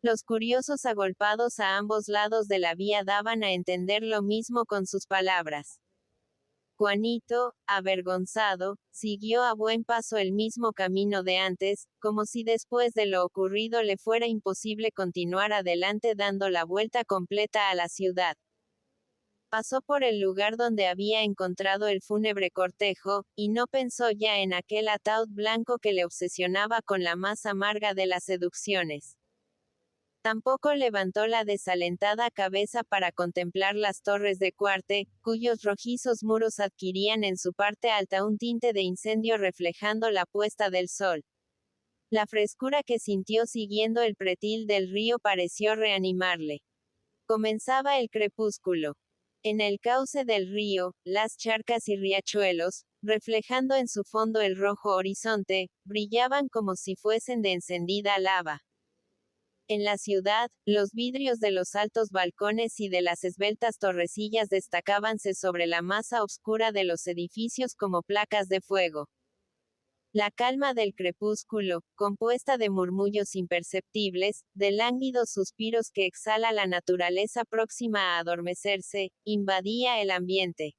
Los curiosos agolpados a ambos lados de la vía daban a entender lo mismo con sus palabras. Juanito, avergonzado, siguió a buen paso el mismo camino de antes, como si después de lo ocurrido le fuera imposible continuar adelante dando la vuelta completa a la ciudad. Pasó por el lugar donde había encontrado el fúnebre cortejo, y no pensó ya en aquel ataúd blanco que le obsesionaba con la más amarga de las seducciones. Tampoco levantó la desalentada cabeza para contemplar las torres de Cuarte, cuyos rojizos muros adquirían en su parte alta un tinte de incendio reflejando la puesta del sol. La frescura que sintió siguiendo el pretil del río pareció reanimarle. Comenzaba el crepúsculo. En el cauce del río, las charcas y riachuelos, reflejando en su fondo el rojo horizonte, brillaban como si fuesen de encendida lava. En la ciudad, los vidrios de los altos balcones y de las esbeltas torrecillas destacábanse sobre la masa oscura de los edificios como placas de fuego. La calma del crepúsculo, compuesta de murmullos imperceptibles, de lánguidos suspiros que exhala la naturaleza próxima a adormecerse, invadía el ambiente.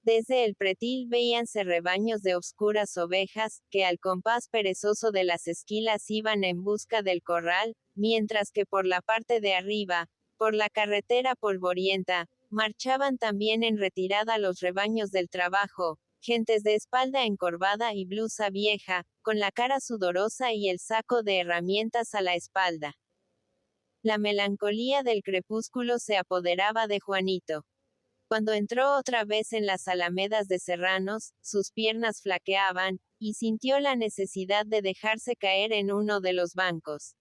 Desde el pretil veíanse rebaños de obscuras ovejas, que al compás perezoso de las esquilas iban en busca del corral, mientras que por la parte de arriba, por la carretera polvorienta, marchaban también en retirada los rebaños del trabajo, gentes de espalda encorvada y blusa vieja, con la cara sudorosa y el saco de herramientas a la espalda. La melancolía del crepúsculo se apoderaba de Juanito. Cuando entró otra vez en las alamedas de Serranos, sus piernas flaqueaban, y sintió la necesidad de dejarse caer en uno de los bancos.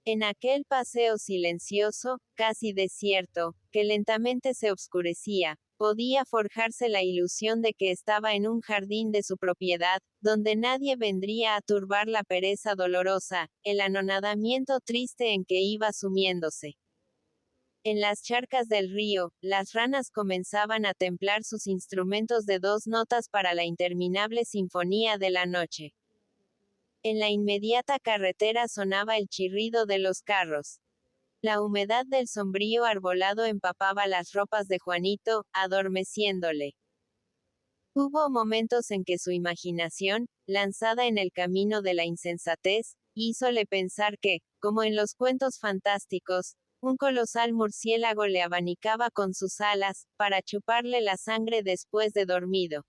En aquel paseo silencioso, casi desierto, que lentamente se oscurecía, podía forjarse la ilusión de que estaba en un jardín de su propiedad, donde nadie vendría a turbar la pereza dolorosa, el anonadamiento triste en que iba sumiéndose. En las charcas del río, las ranas comenzaban a templar sus instrumentos de 2 notas para la interminable sinfonía de la noche. En la inmediata carretera sonaba el chirrido de los carros. La humedad del sombrío arbolado empapaba las ropas de Juanito, adormeciéndole. Hubo momentos en que su imaginación, lanzada en el camino de la insensatez, hízole pensar que, como en los cuentos fantásticos, un colosal murciélago le abanicaba con sus alas, para chuparle la sangre después de dormido.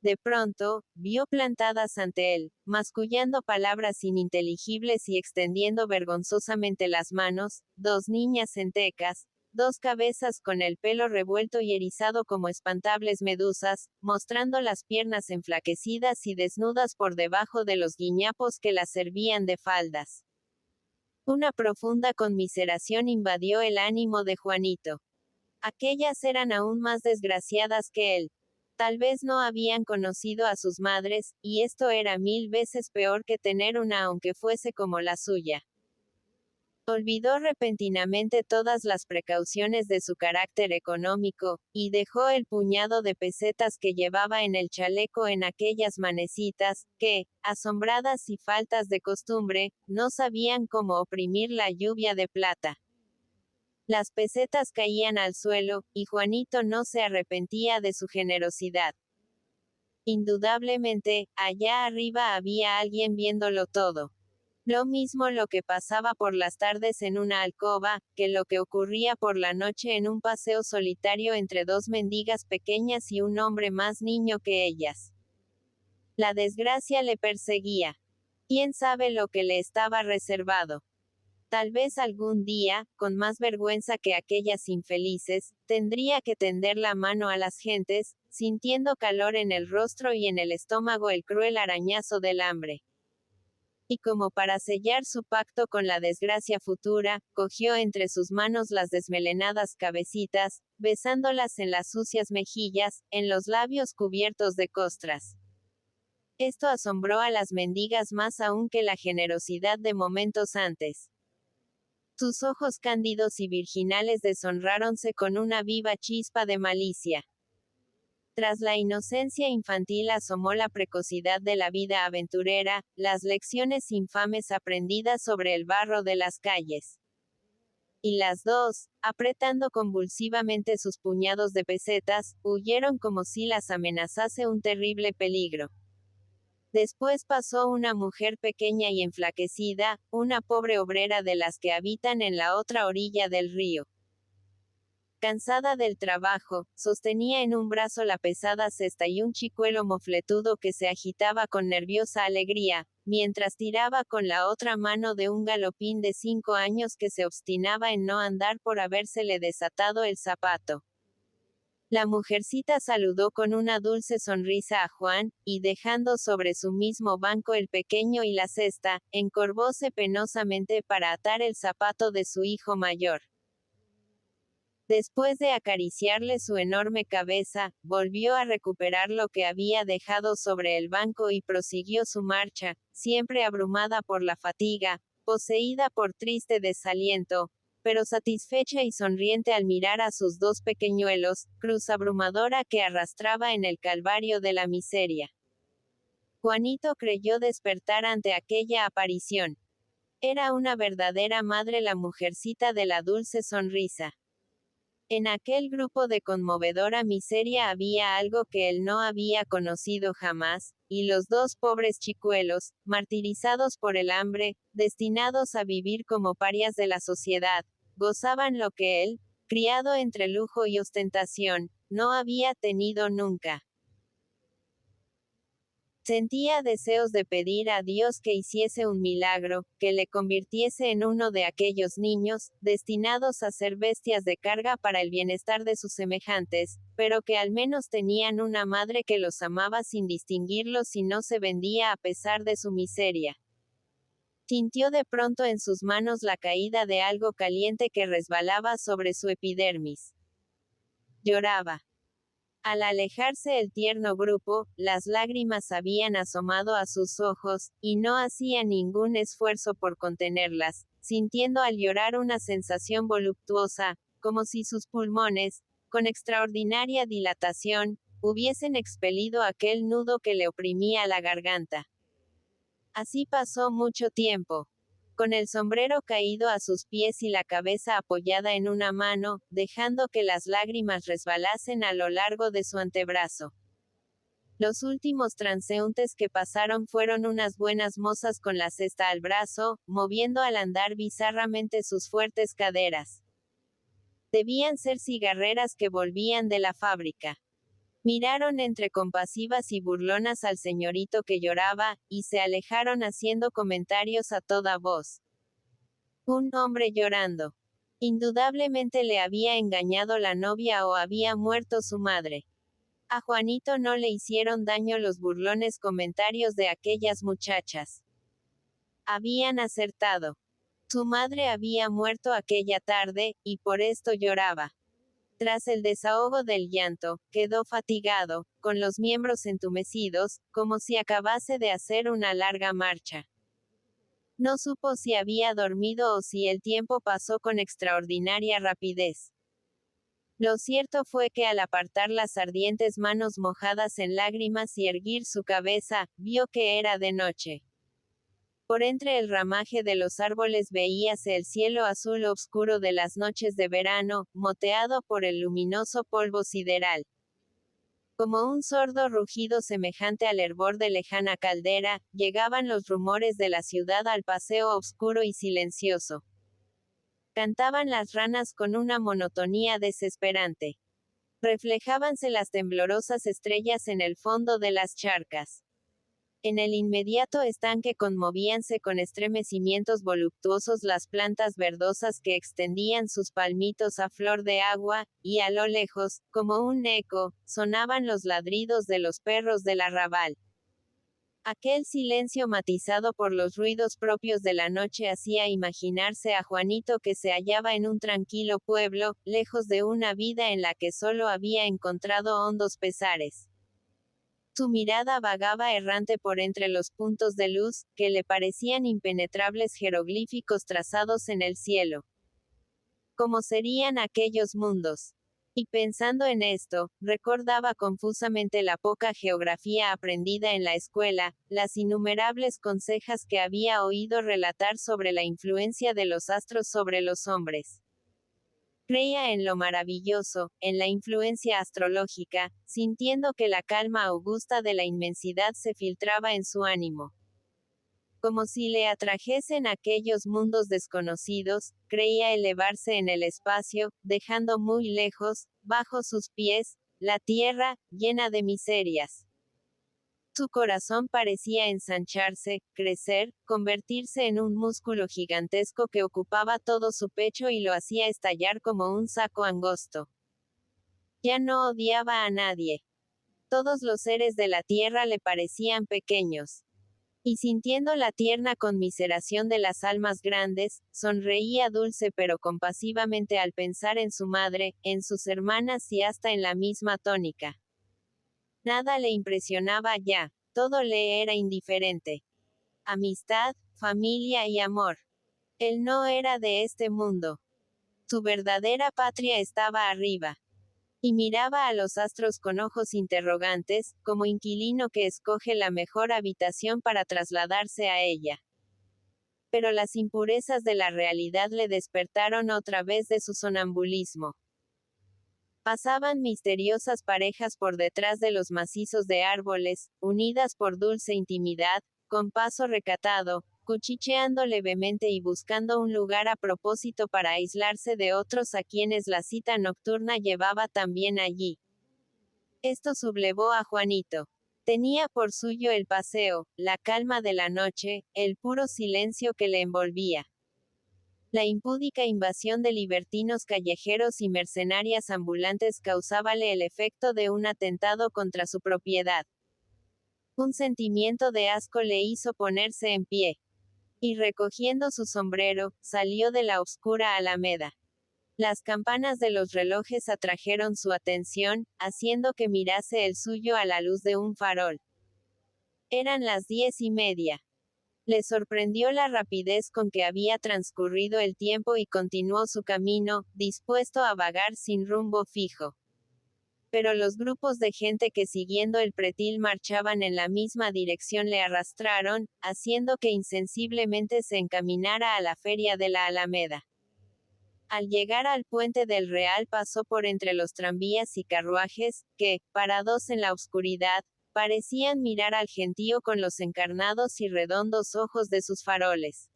De pronto, vio plantadas ante él, mascullando palabras ininteligibles y extendiendo vergonzosamente las manos, 2 niñas entecas, 2 cabezas con el pelo revuelto y erizado como espantables medusas, mostrando las piernas enflaquecidas y desnudas por debajo de los guiñapos que las servían de faldas. Una profunda conmiseración invadió el ánimo de Juanito. Aquellas eran aún más desgraciadas que él. Tal vez no habían conocido a sus madres, y esto era 1000 veces peor que tener una aunque fuese como la suya. Olvidó repentinamente todas las precauciones de su carácter económico, y dejó el puñado de pesetas que llevaba en el chaleco en aquellas manecitas, que, asombradas y faltas de costumbre, no sabían cómo oprimir la lluvia de plata. Las pesetas caían al suelo, y Juanito no se arrepentía de su generosidad. Indudablemente, allá arriba había alguien viéndolo todo. Lo mismo lo que pasaba por las tardes en una alcoba, que lo que ocurría por la noche en un paseo solitario entre 2 mendigas pequeñas y un hombre más niño que ellas. La desgracia le perseguía. ¿Quién sabe lo que le estaba reservado? Tal vez algún día, con más vergüenza que aquellas infelices, tendría que tender la mano a las gentes, sintiendo calor en el rostro y en el estómago el cruel arañazo del hambre. Y como para sellar su pacto con la desgracia futura, cogió entre sus manos las desmelenadas cabecitas, besándolas en las sucias mejillas, en los labios cubiertos de costras. Esto asombró a las mendigas más aún que la generosidad de momentos antes. Sus ojos cándidos y virginales deshonráronse con una viva chispa de malicia. Tras la inocencia infantil asomó la precocidad de la vida aventurera, las lecciones infames aprendidas sobre el barro de las calles. Y las 2, apretando convulsivamente sus puñados de pesetas, huyeron como si las amenazase un terrible peligro. Después pasó una mujer pequeña y enflaquecida, una pobre obrera de las que habitan en la otra orilla del río. Cansada del trabajo, sostenía en un brazo la pesada cesta y un chicuelo mofletudo que se agitaba con nerviosa alegría, mientras tiraba con la otra mano de un galopín de 5 años que se obstinaba en no andar por habérsele desatado el zapato. La mujercita saludó con una dulce sonrisa a Juan, y dejando sobre su mismo banco el pequeño y la cesta, encorvóse penosamente para atar el zapato de su hijo mayor. Después de acariciarle su enorme cabeza, volvió a recuperar lo que había dejado sobre el banco y prosiguió su marcha, siempre abrumada por la fatiga, poseída por triste desaliento, pero satisfecha y sonriente al mirar a sus 2 pequeñuelos, cruz abrumadora que arrastraba en el calvario de la miseria. Juanito creyó despertar ante aquella aparición. Era una verdadera madre la mujercita de la dulce sonrisa. En aquel grupo de conmovedora miseria había algo que él no había conocido jamás, y los dos pobres chicuelos, martirizados por el hambre, destinados a vivir como parias de la sociedad, gozaban lo que él, criado entre lujo y ostentación, no había tenido nunca. Sentía deseos de pedir a Dios que hiciese un milagro, que le convirtiese en uno de aquellos niños, destinados a ser bestias de carga para el bienestar de sus semejantes, pero que al menos tenían una madre que los amaba sin distinguirlos y no se vendía a pesar de su miseria. Sintió de pronto en sus manos la caída de algo caliente que resbalaba sobre su epidermis. Lloraba. Al alejarse el tierno grupo, las lágrimas habían asomado a sus ojos, y no hacía ningún esfuerzo por contenerlas, sintiendo al llorar una sensación voluptuosa, como si sus pulmones, con extraordinaria dilatación, hubiesen expelido aquel nudo que le oprimía la garganta. Así pasó mucho tiempo. Con el sombrero caído a sus pies y la cabeza apoyada en una mano, dejando que las lágrimas resbalasen a lo largo de su antebrazo. Los últimos transeúntes que pasaron fueron unas buenas mozas con la cesta al brazo, moviendo al andar bizarramente sus fuertes caderas. Debían ser cigarreras que volvían de la fábrica. Miraron entre compasivas y burlonas al señorito que lloraba, y se alejaron haciendo comentarios a toda voz. Un hombre llorando. Indudablemente le había engañado la novia o había muerto su madre. A Juanito no le hicieron daño los burlones comentarios de aquellas muchachas. Habían acertado. Su madre había muerto aquella tarde, y por esto lloraba. Tras el desahogo del llanto, quedó fatigado, con los miembros entumecidos, como si acabase de hacer una larga marcha. No supo si había dormido o si el tiempo pasó con extraordinaria rapidez. Lo cierto fue que al apartar las ardientes manos mojadas en lágrimas y erguir su cabeza, vio que era de noche. Por entre el ramaje de los árboles veíase el cielo azul oscuro de las noches de verano, moteado por el luminoso polvo sideral. Como un sordo rugido semejante al hervor de lejana caldera, llegaban los rumores de la ciudad al paseo oscuro y silencioso. Cantaban las ranas con una monotonía desesperante. Reflejábanse las temblorosas estrellas en el fondo de las charcas. En el inmediato estanque conmovíanse con estremecimientos voluptuosos las plantas verdosas que extendían sus palmitos a flor de agua, y a lo lejos, como un eco, sonaban los ladridos de los perros del arrabal. Aquel silencio matizado por los ruidos propios de la noche hacía imaginarse a Juanito que se hallaba en un tranquilo pueblo, lejos de una vida en la que solo había encontrado hondos pesares. Su mirada vagaba errante por entre los puntos de luz, que le parecían impenetrables jeroglíficos trazados en el cielo. ¿Cómo serían aquellos mundos? Y pensando en esto, recordaba confusamente la poca geografía aprendida en la escuela, las innumerables consejas que había oído relatar sobre la influencia de los astros sobre los hombres. Creía en lo maravilloso, en la influencia astrológica, sintiendo que la calma augusta de la inmensidad se filtraba en su ánimo. Como si le atrajesen aquellos mundos desconocidos, creía elevarse en el espacio, dejando muy lejos, bajo sus pies, la tierra, llena de miserias. Su corazón parecía ensancharse, crecer, convertirse en un músculo gigantesco que ocupaba todo su pecho y lo hacía estallar como un saco angosto. Ya no odiaba a nadie. Todos los seres de la tierra le parecían pequeños. Y sintiendo la tierna conmiseración de las almas grandes, sonreía dulce pero compasivamente al pensar en su madre, en sus hermanas y hasta en la misma tónica. Nada le impresionaba ya, todo le era indiferente. Amistad, familia y amor. Él no era de este mundo. Su verdadera patria estaba arriba. Y miraba a los astros con ojos interrogantes, como inquilino que escoge la mejor habitación para trasladarse a ella. Pero las impurezas de la realidad le despertaron otra vez de su sonambulismo. Pasaban misteriosas parejas por detrás de los macizos de árboles, unidas por dulce intimidad, con paso recatado, cuchicheando levemente y buscando un lugar a propósito para aislarse de otros a quienes la cita nocturna llevaba también allí. Esto sublevó a Juanito. Tenía por suyo el paseo, la calma de la noche, el puro silencio que le envolvía. La impúdica invasión de libertinos callejeros y mercenarias ambulantes causábale el efecto de un atentado contra su propiedad. Un sentimiento de asco le hizo ponerse en pie. Y recogiendo su sombrero, salió de la oscura alameda. Las campanas de los relojes atrajeron su atención, haciendo que mirase el suyo a la luz de un farol. Eran las 10:30. Le sorprendió la rapidez con que había transcurrido el tiempo y continuó su camino, dispuesto a vagar sin rumbo fijo. Pero los grupos de gente que siguiendo el pretil marchaban en la misma dirección le arrastraron, haciendo que insensiblemente se encaminara a la feria de la Alameda. Al llegar al puente del Real pasó por entre los tranvías y carruajes, que, parados en la oscuridad, parecían mirar al gentío con los encarnados y redondos ojos de sus faroles.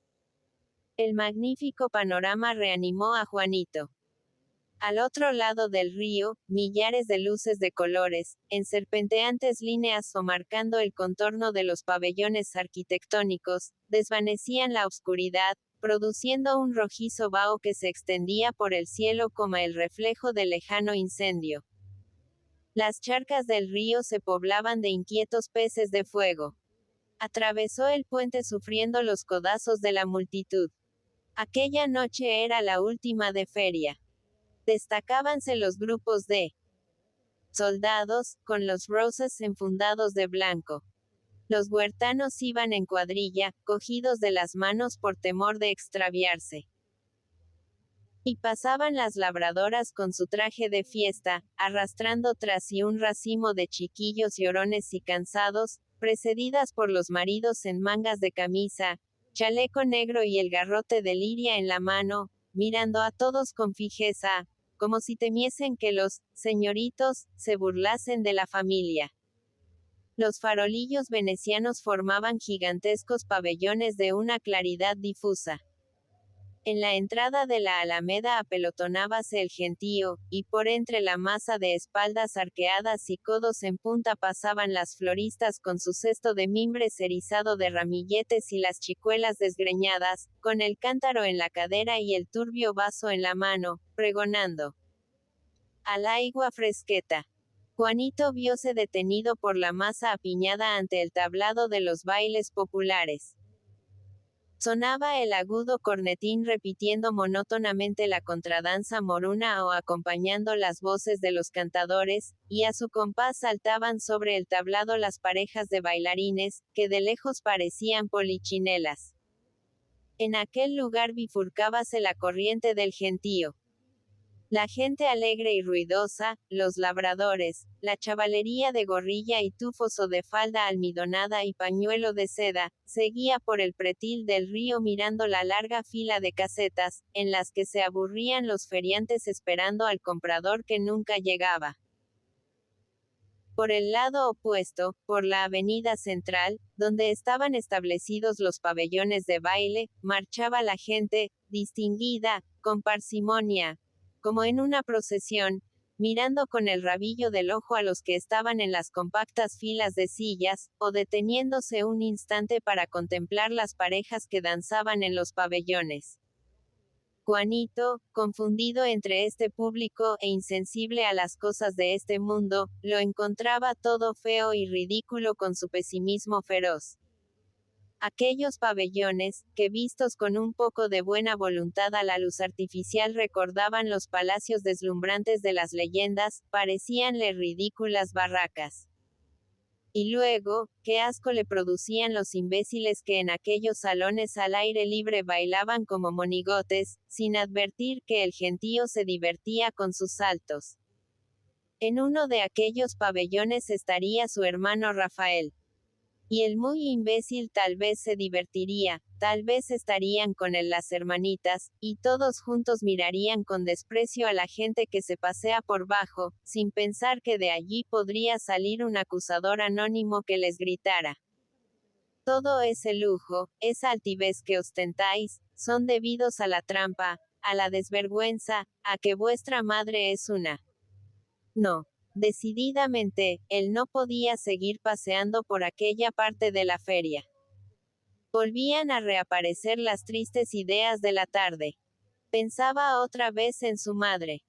El magnífico panorama reanimó a Juanito. Al otro lado del río, millares de luces de colores, en serpenteantes líneas o marcando el contorno de los pabellones arquitectónicos, desvanecían la oscuridad, produciendo un rojizo vaho que se extendía por el cielo como el reflejo del lejano incendio. Las charcas del río se poblaban de inquietos peces de fuego. Atravesó el puente sufriendo los codazos de la multitud. Aquella noche era la última de feria. Destacábanse los grupos de soldados, con los rosas enfundados de blanco. Los huertanos iban en cuadrilla, cogidos de las manos por temor de extraviarse. Y pasaban las labradoras con su traje de fiesta, arrastrando tras sí un racimo de chiquillos llorones y cansados, precedidas por los maridos en mangas de camisa, chaleco negro y el garrote de liria en la mano, mirando a todos con fijeza, como si temiesen que los señoritos se burlasen de la familia. Los farolillos venecianos formaban gigantescos pabellones de una claridad difusa. En la entrada de la Alameda apelotonábase el gentío, y por entre la masa de espaldas arqueadas y codos en punta pasaban las floristas con su cesto de mimbres erizado de ramilletes y las chicuelas desgreñadas, con el cántaro en la cadera y el turbio vaso en la mano, pregonando: «Al aigua fresqueta». Juanito viose detenido por la masa apiñada ante el tablado de los bailes populares. Sonaba el agudo cornetín repitiendo monótonamente la contradanza moruna o acompañando las voces de los cantadores, y a su compás saltaban sobre el tablado las parejas de bailarines, que de lejos parecían polichinelas. En aquel lugar bifurcábase la corriente del gentío. La gente alegre y ruidosa, los labradores, la chavalería de gorrilla y tufos o de falda almidonada y pañuelo de seda, seguía por el pretil del río mirando la larga fila de casetas, en las que se aburrían los feriantes esperando al comprador que nunca llegaba. Por el lado opuesto, por la avenida central, donde estaban establecidos los pabellones de baile, marchaba la gente, distinguida, con parsimonia, como en una procesión, mirando con el rabillo del ojo a los que estaban en las compactas filas de sillas, o deteniéndose un instante para contemplar las parejas que danzaban en los pabellones. Juanito, confundido entre este público e insensible a las cosas de este mundo, lo encontraba todo feo y ridículo con su pesimismo feroz. Aquellos pabellones, que vistos con un poco de buena voluntad a la luz artificial recordaban los palacios deslumbrantes de las leyendas, parecíanle ridículas barracas. Y luego, qué asco le producían los imbéciles que en aquellos salones al aire libre bailaban como monigotes, sin advertir que el gentío se divertía con sus saltos. En uno de aquellos pabellones estaría su hermano Rafael. Y el muy imbécil tal vez se divertiría, tal vez estarían con él las hermanitas, y todos juntos mirarían con desprecio a la gente que se pasea por bajo, sin pensar que de allí podría salir un acusador anónimo que les gritara: todo ese lujo, esa altivez que ostentáis, son debidos a la trampa, a la desvergüenza, a que vuestra madre es una. No. Decididamente, él no podía seguir paseando por aquella parte de la feria. Volvían a reaparecer las tristes ideas de la tarde. Pensaba otra vez en su madre.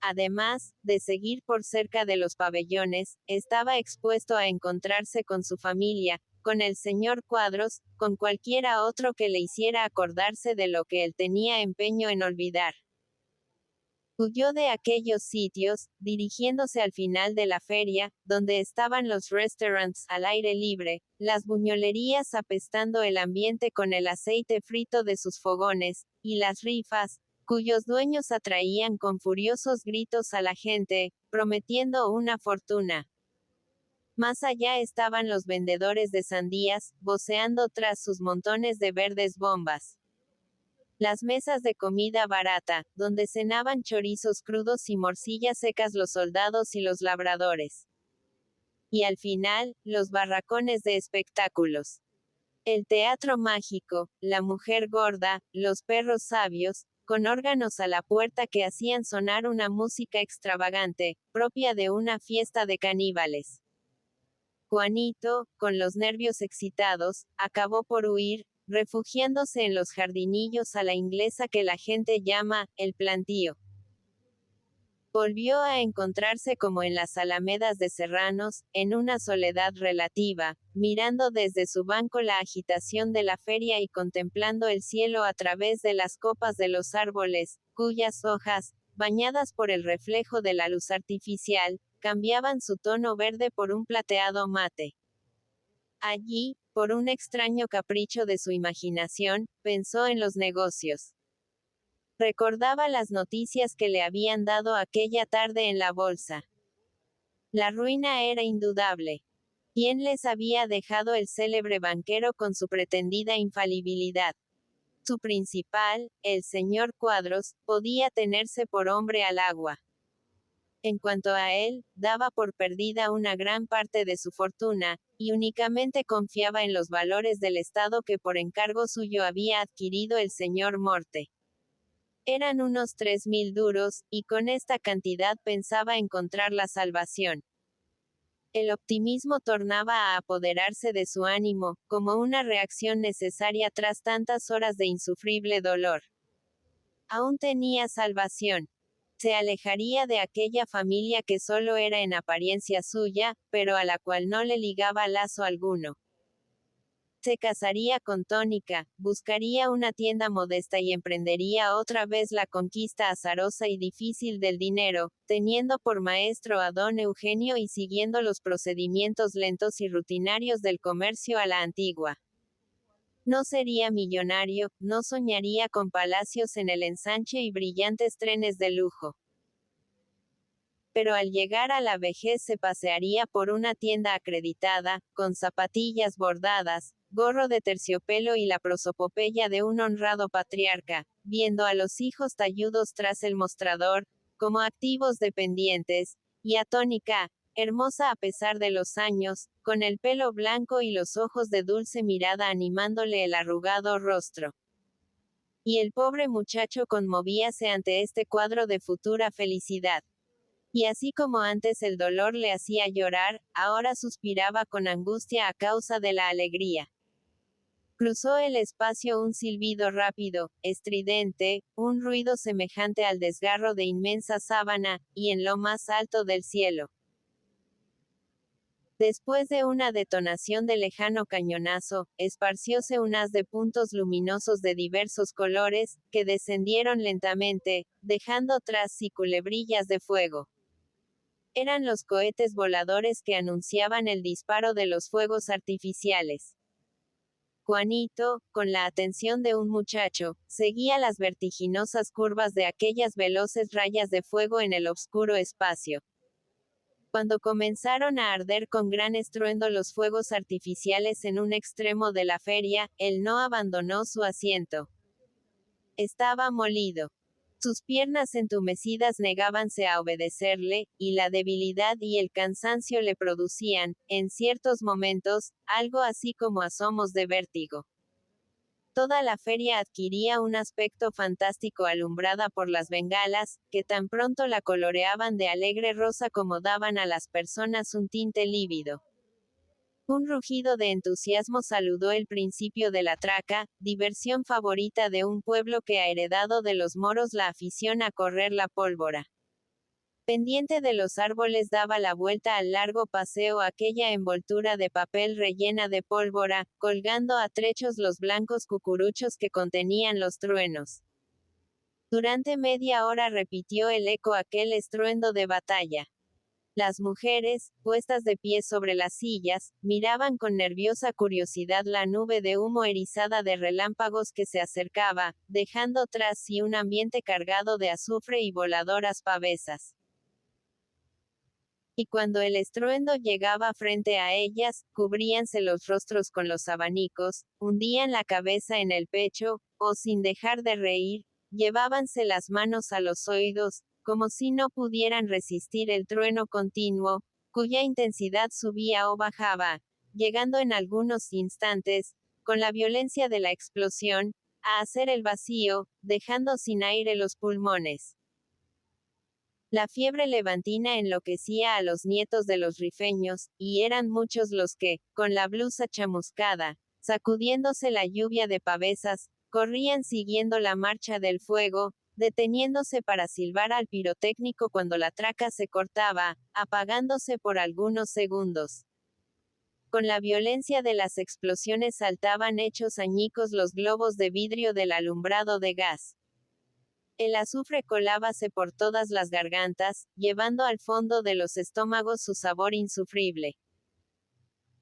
Además, de seguir por cerca de los pabellones, estaba expuesto a encontrarse con su familia, con el señor Cuadros, con cualquiera otro que le hiciera acordarse de lo que él tenía empeño en olvidar. Huyó de aquellos sitios, dirigiéndose al final de la feria, donde estaban los restaurants al aire libre, las buñolerías apestando el ambiente con el aceite frito de sus fogones, y las rifas, cuyos dueños atraían con furiosos gritos a la gente, prometiendo una fortuna. Más allá estaban los vendedores de sandías, voceando tras sus montones de verdes bombas. Las mesas de comida barata, donde cenaban chorizos crudos y morcillas secas los soldados y los labradores. Y al final, los barracones de espectáculos. El teatro mágico, la mujer gorda, los perros sabios, con órganos a la puerta que hacían sonar una música extravagante, propia de una fiesta de caníbales. Juanito, con los nervios excitados, acabó por huir, refugiándose en los jardinillos a la inglesa que la gente llama, el plantío. Volvió a encontrarse como en las alamedas de Serranos, en una soledad relativa, mirando desde su banco la agitación de la feria y contemplando el cielo a través de las copas de los árboles, cuyas hojas, bañadas por el reflejo de la luz artificial, cambiaban su tono verde por un plateado mate. Allí, por un extraño capricho de su imaginación, pensó en los negocios. Recordaba las noticias que le habían dado aquella tarde en la bolsa. La ruina era indudable. ¿Quién les había dejado el célebre banquero con su pretendida infalibilidad? Su principal, el señor Cuadros, podía tenerse por hombre al agua. En cuanto a él, daba por perdida una gran parte de su fortuna, y únicamente confiaba en los valores del Estado que por encargo suyo había adquirido el señor Morte. Eran unos 3.000 duros, y con esta cantidad pensaba encontrar la salvación. El optimismo tornaba a apoderarse de su ánimo, como una reacción necesaria tras tantas horas de insufrible dolor. Aún tenía salvación. Se alejaría de aquella familia que solo era en apariencia suya, pero a la cual no le ligaba lazo alguno. Se casaría con Tónica, buscaría una tienda modesta y emprendería otra vez la conquista azarosa y difícil del dinero, teniendo por maestro a don Eugenio y siguiendo los procedimientos lentos y rutinarios del comercio a la antigua. No sería millonario, no soñaría con palacios en el ensanche y brillantes trenes de lujo. Pero al llegar a la vejez se pasearía por una tienda acreditada, con zapatillas bordadas, gorro de terciopelo y la prosopopeya de un honrado patriarca, viendo a los hijos talludos tras el mostrador, como activos dependientes, y a Tónica, hermosa a pesar de los años, con el pelo blanco y los ojos de dulce mirada animándole el arrugado rostro. Y el pobre muchacho conmovíase ante este cuadro de futura felicidad. Y así como antes el dolor le hacía llorar, ahora suspiraba con angustia a causa de la alegría. Cruzó el espacio un silbido rápido, estridente, un ruido semejante al desgarro de inmensa sábana, y en lo más alto del cielo. Después de una detonación de lejano cañonazo, esparcióse un haz de puntos luminosos de diversos colores, que descendieron lentamente, dejando tras sí culebrillas de fuego. Eran los cohetes voladores que anunciaban el disparo de los fuegos artificiales. Juanito, con la atención de un muchacho, seguía las vertiginosas curvas de aquellas veloces rayas de fuego en el obscuro espacio. Cuando comenzaron a arder con gran estruendo los fuegos artificiales en un extremo de la feria, él no abandonó su asiento. Estaba molido. Sus piernas entumecidas negábanse a obedecerle, y la debilidad y el cansancio le producían, en ciertos momentos, algo así como asomos de vértigo. Toda la feria adquiría un aspecto fantástico alumbrada por las bengalas, que tan pronto la coloreaban de alegre rosa como daban a las personas un tinte lívido. Un rugido de entusiasmo saludó el principio de la traca, diversión favorita de un pueblo que ha heredado de los moros la afición a correr la pólvora. Pendiente de los árboles daba la vuelta al largo paseo aquella envoltura de papel rellena de pólvora, colgando a trechos los blancos cucuruchos que contenían los truenos. Durante media hora repitió el eco aquel estruendo de batalla. Las mujeres, puestas de pie sobre las sillas, miraban con nerviosa curiosidad la nube de humo erizada de relámpagos que se acercaba, dejando tras sí un ambiente cargado de azufre y voladoras pavesas. Y cuando el estruendo llegaba frente a ellas, cubríanse los rostros con los abanicos, hundían la cabeza en el pecho, o sin dejar de reír, llevábanse las manos a los oídos, como si no pudieran resistir el trueno continuo, cuya intensidad subía o bajaba, llegando en algunos instantes, con la violencia de la explosión, a hacer el vacío, dejando sin aire los pulmones. La fiebre levantina enloquecía a los nietos de los rifeños, y eran muchos los que, con la blusa chamuscada, sacudiéndose la lluvia de pavesas, corrían siguiendo la marcha del fuego, deteniéndose para silbar al pirotécnico cuando la traca se cortaba, apagándose por algunos segundos. Con la violencia de las explosiones saltaban hechos añicos los globos de vidrio del alumbrado de gas. El azufre colábase por todas las gargantas, llevando al fondo de los estómagos su sabor insufrible.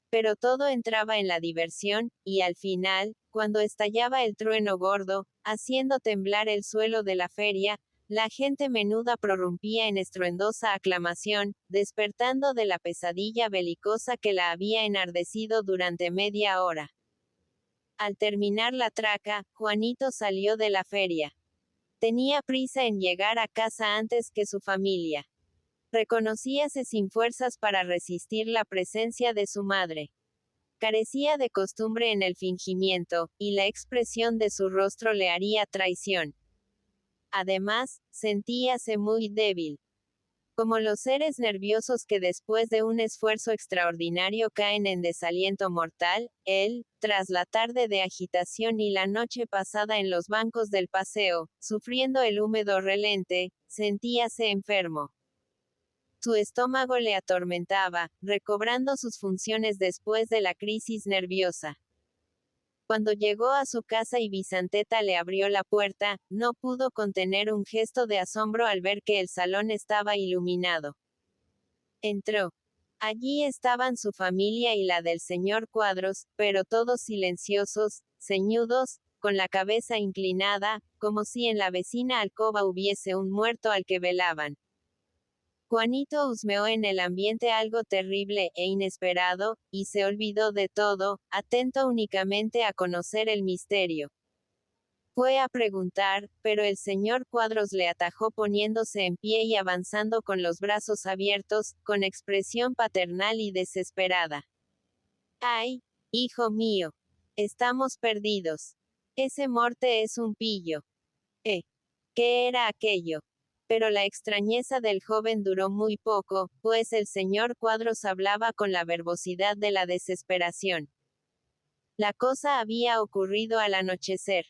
Pero todo entraba en la diversión, y al final, cuando estallaba el trueno gordo, haciendo temblar el suelo de la feria, la gente menuda prorrumpía en estruendosa aclamación, despertando de la pesadilla belicosa que la había enardecido durante media hora. Al terminar la traca, Juanito salió de la feria. Tenía prisa en llegar a casa antes que su familia. Reconocíase sin fuerzas para resistir la presencia de su madre. Carecía de costumbre en el fingimiento, y la expresión de su rostro le haría traición. Además, sentíase muy débil. Como los seres nerviosos que después de un esfuerzo extraordinario caen en desaliento mortal, él, tras la tarde de agitación y la noche pasada en los bancos del paseo, sufriendo el húmedo relente, sentíase enfermo. Su estómago le atormentaba, recobrando sus funciones después de la crisis nerviosa. Cuando llegó a su casa y Vicenteta le abrió la puerta, no pudo contener un gesto de asombro al ver que el salón estaba iluminado. Entró. Allí estaban su familia y la del señor Cuadros, pero todos silenciosos, ceñudos, con la cabeza inclinada, como si en la vecina alcoba hubiese un muerto al que velaban. Juanito husmeó en el ambiente algo terrible e inesperado, y se olvidó de todo, atento únicamente a conocer el misterio. Fue a preguntar, pero el señor Cuadros le atajó poniéndose en pie y avanzando con los brazos abiertos, con expresión paternal y desesperada. ¡Ay, hijo mío! Estamos perdidos. Ese morte es un pillo. ¿Qué era aquello? Pero la extrañeza del joven duró muy poco, pues el señor Cuadros hablaba con la verbosidad de la desesperación. La cosa había ocurrido al anochecer.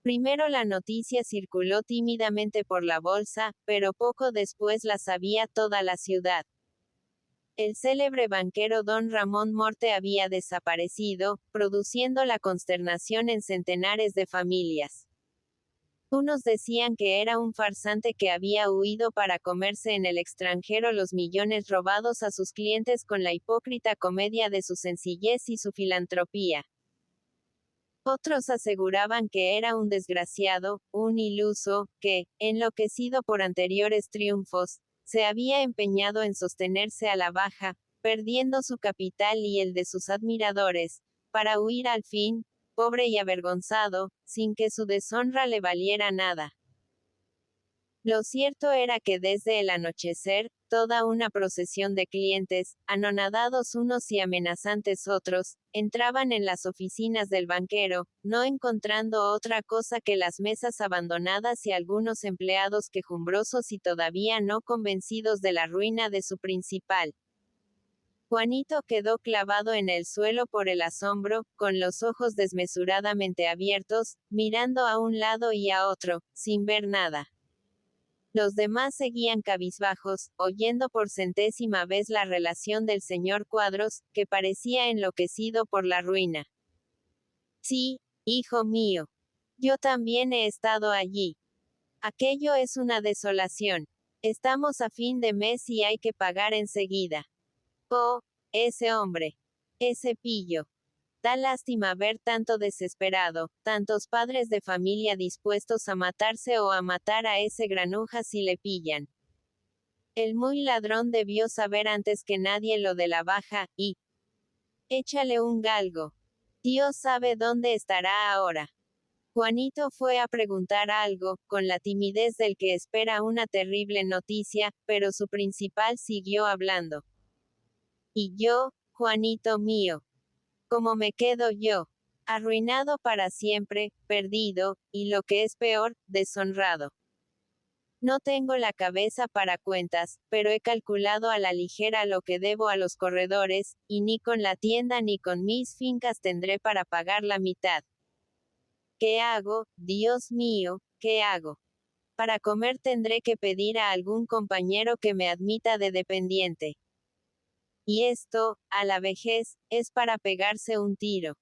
Primero la noticia circuló tímidamente por la bolsa, pero poco después la sabía toda la ciudad. El célebre banquero don Ramón Morte había desaparecido, produciendo la consternación en centenares de familias. Unos decían que era un farsante que había huido para comerse en el extranjero los millones robados a sus clientes con la hipócrita comedia de su sencillez y su filantropía. Otros aseguraban que era un desgraciado, un iluso, que, enloquecido por anteriores triunfos, se había empeñado en sostenerse a la baja, perdiendo su capital y el de sus admiradores, para huir al fin, pobre y avergonzado, sin que su deshonra le valiera nada. Lo cierto era que desde el anochecer, toda una procesión de clientes, anonadados unos y amenazantes otros, entraban en las oficinas del banquero, no encontrando otra cosa que las mesas abandonadas y algunos empleados quejumbrosos y todavía no convencidos de la ruina de su principal. Juanito quedó clavado en el suelo por el asombro, con los ojos desmesuradamente abiertos, mirando a un lado y a otro, sin ver nada. Los demás seguían cabizbajos, oyendo por centésima vez la relación del señor Cuadros, que parecía enloquecido por la ruina. Sí, hijo mío. Yo también he estado allí. Aquello es una desolación. Estamos a fin de mes y hay que pagar enseguida. Oh, ese hombre. Ese pillo. Da lástima ver tanto desesperado, tantos padres de familia dispuestos a matarse o a matar a ese granuja si le pillan. El muy ladrón debió saber antes que nadie lo de la baja, y échale un galgo. Dios sabe dónde estará ahora. Juanito fue a preguntar algo, con la timidez del que espera una terrible noticia, pero su principal siguió hablando. Y yo, Juanito mío. ¿Cómo me quedo yo? Arruinado para siempre, perdido, y lo que es peor, deshonrado. No tengo la cabeza para cuentas, pero he calculado a la ligera lo que debo a los corredores, y ni con la tienda ni con mis fincas tendré para pagar la mitad. ¿Qué hago, Dios mío, qué hago? Para comer tendré que pedir a algún compañero que me admita de dependiente. Y esto, a la vejez, es para pegarse un tiro.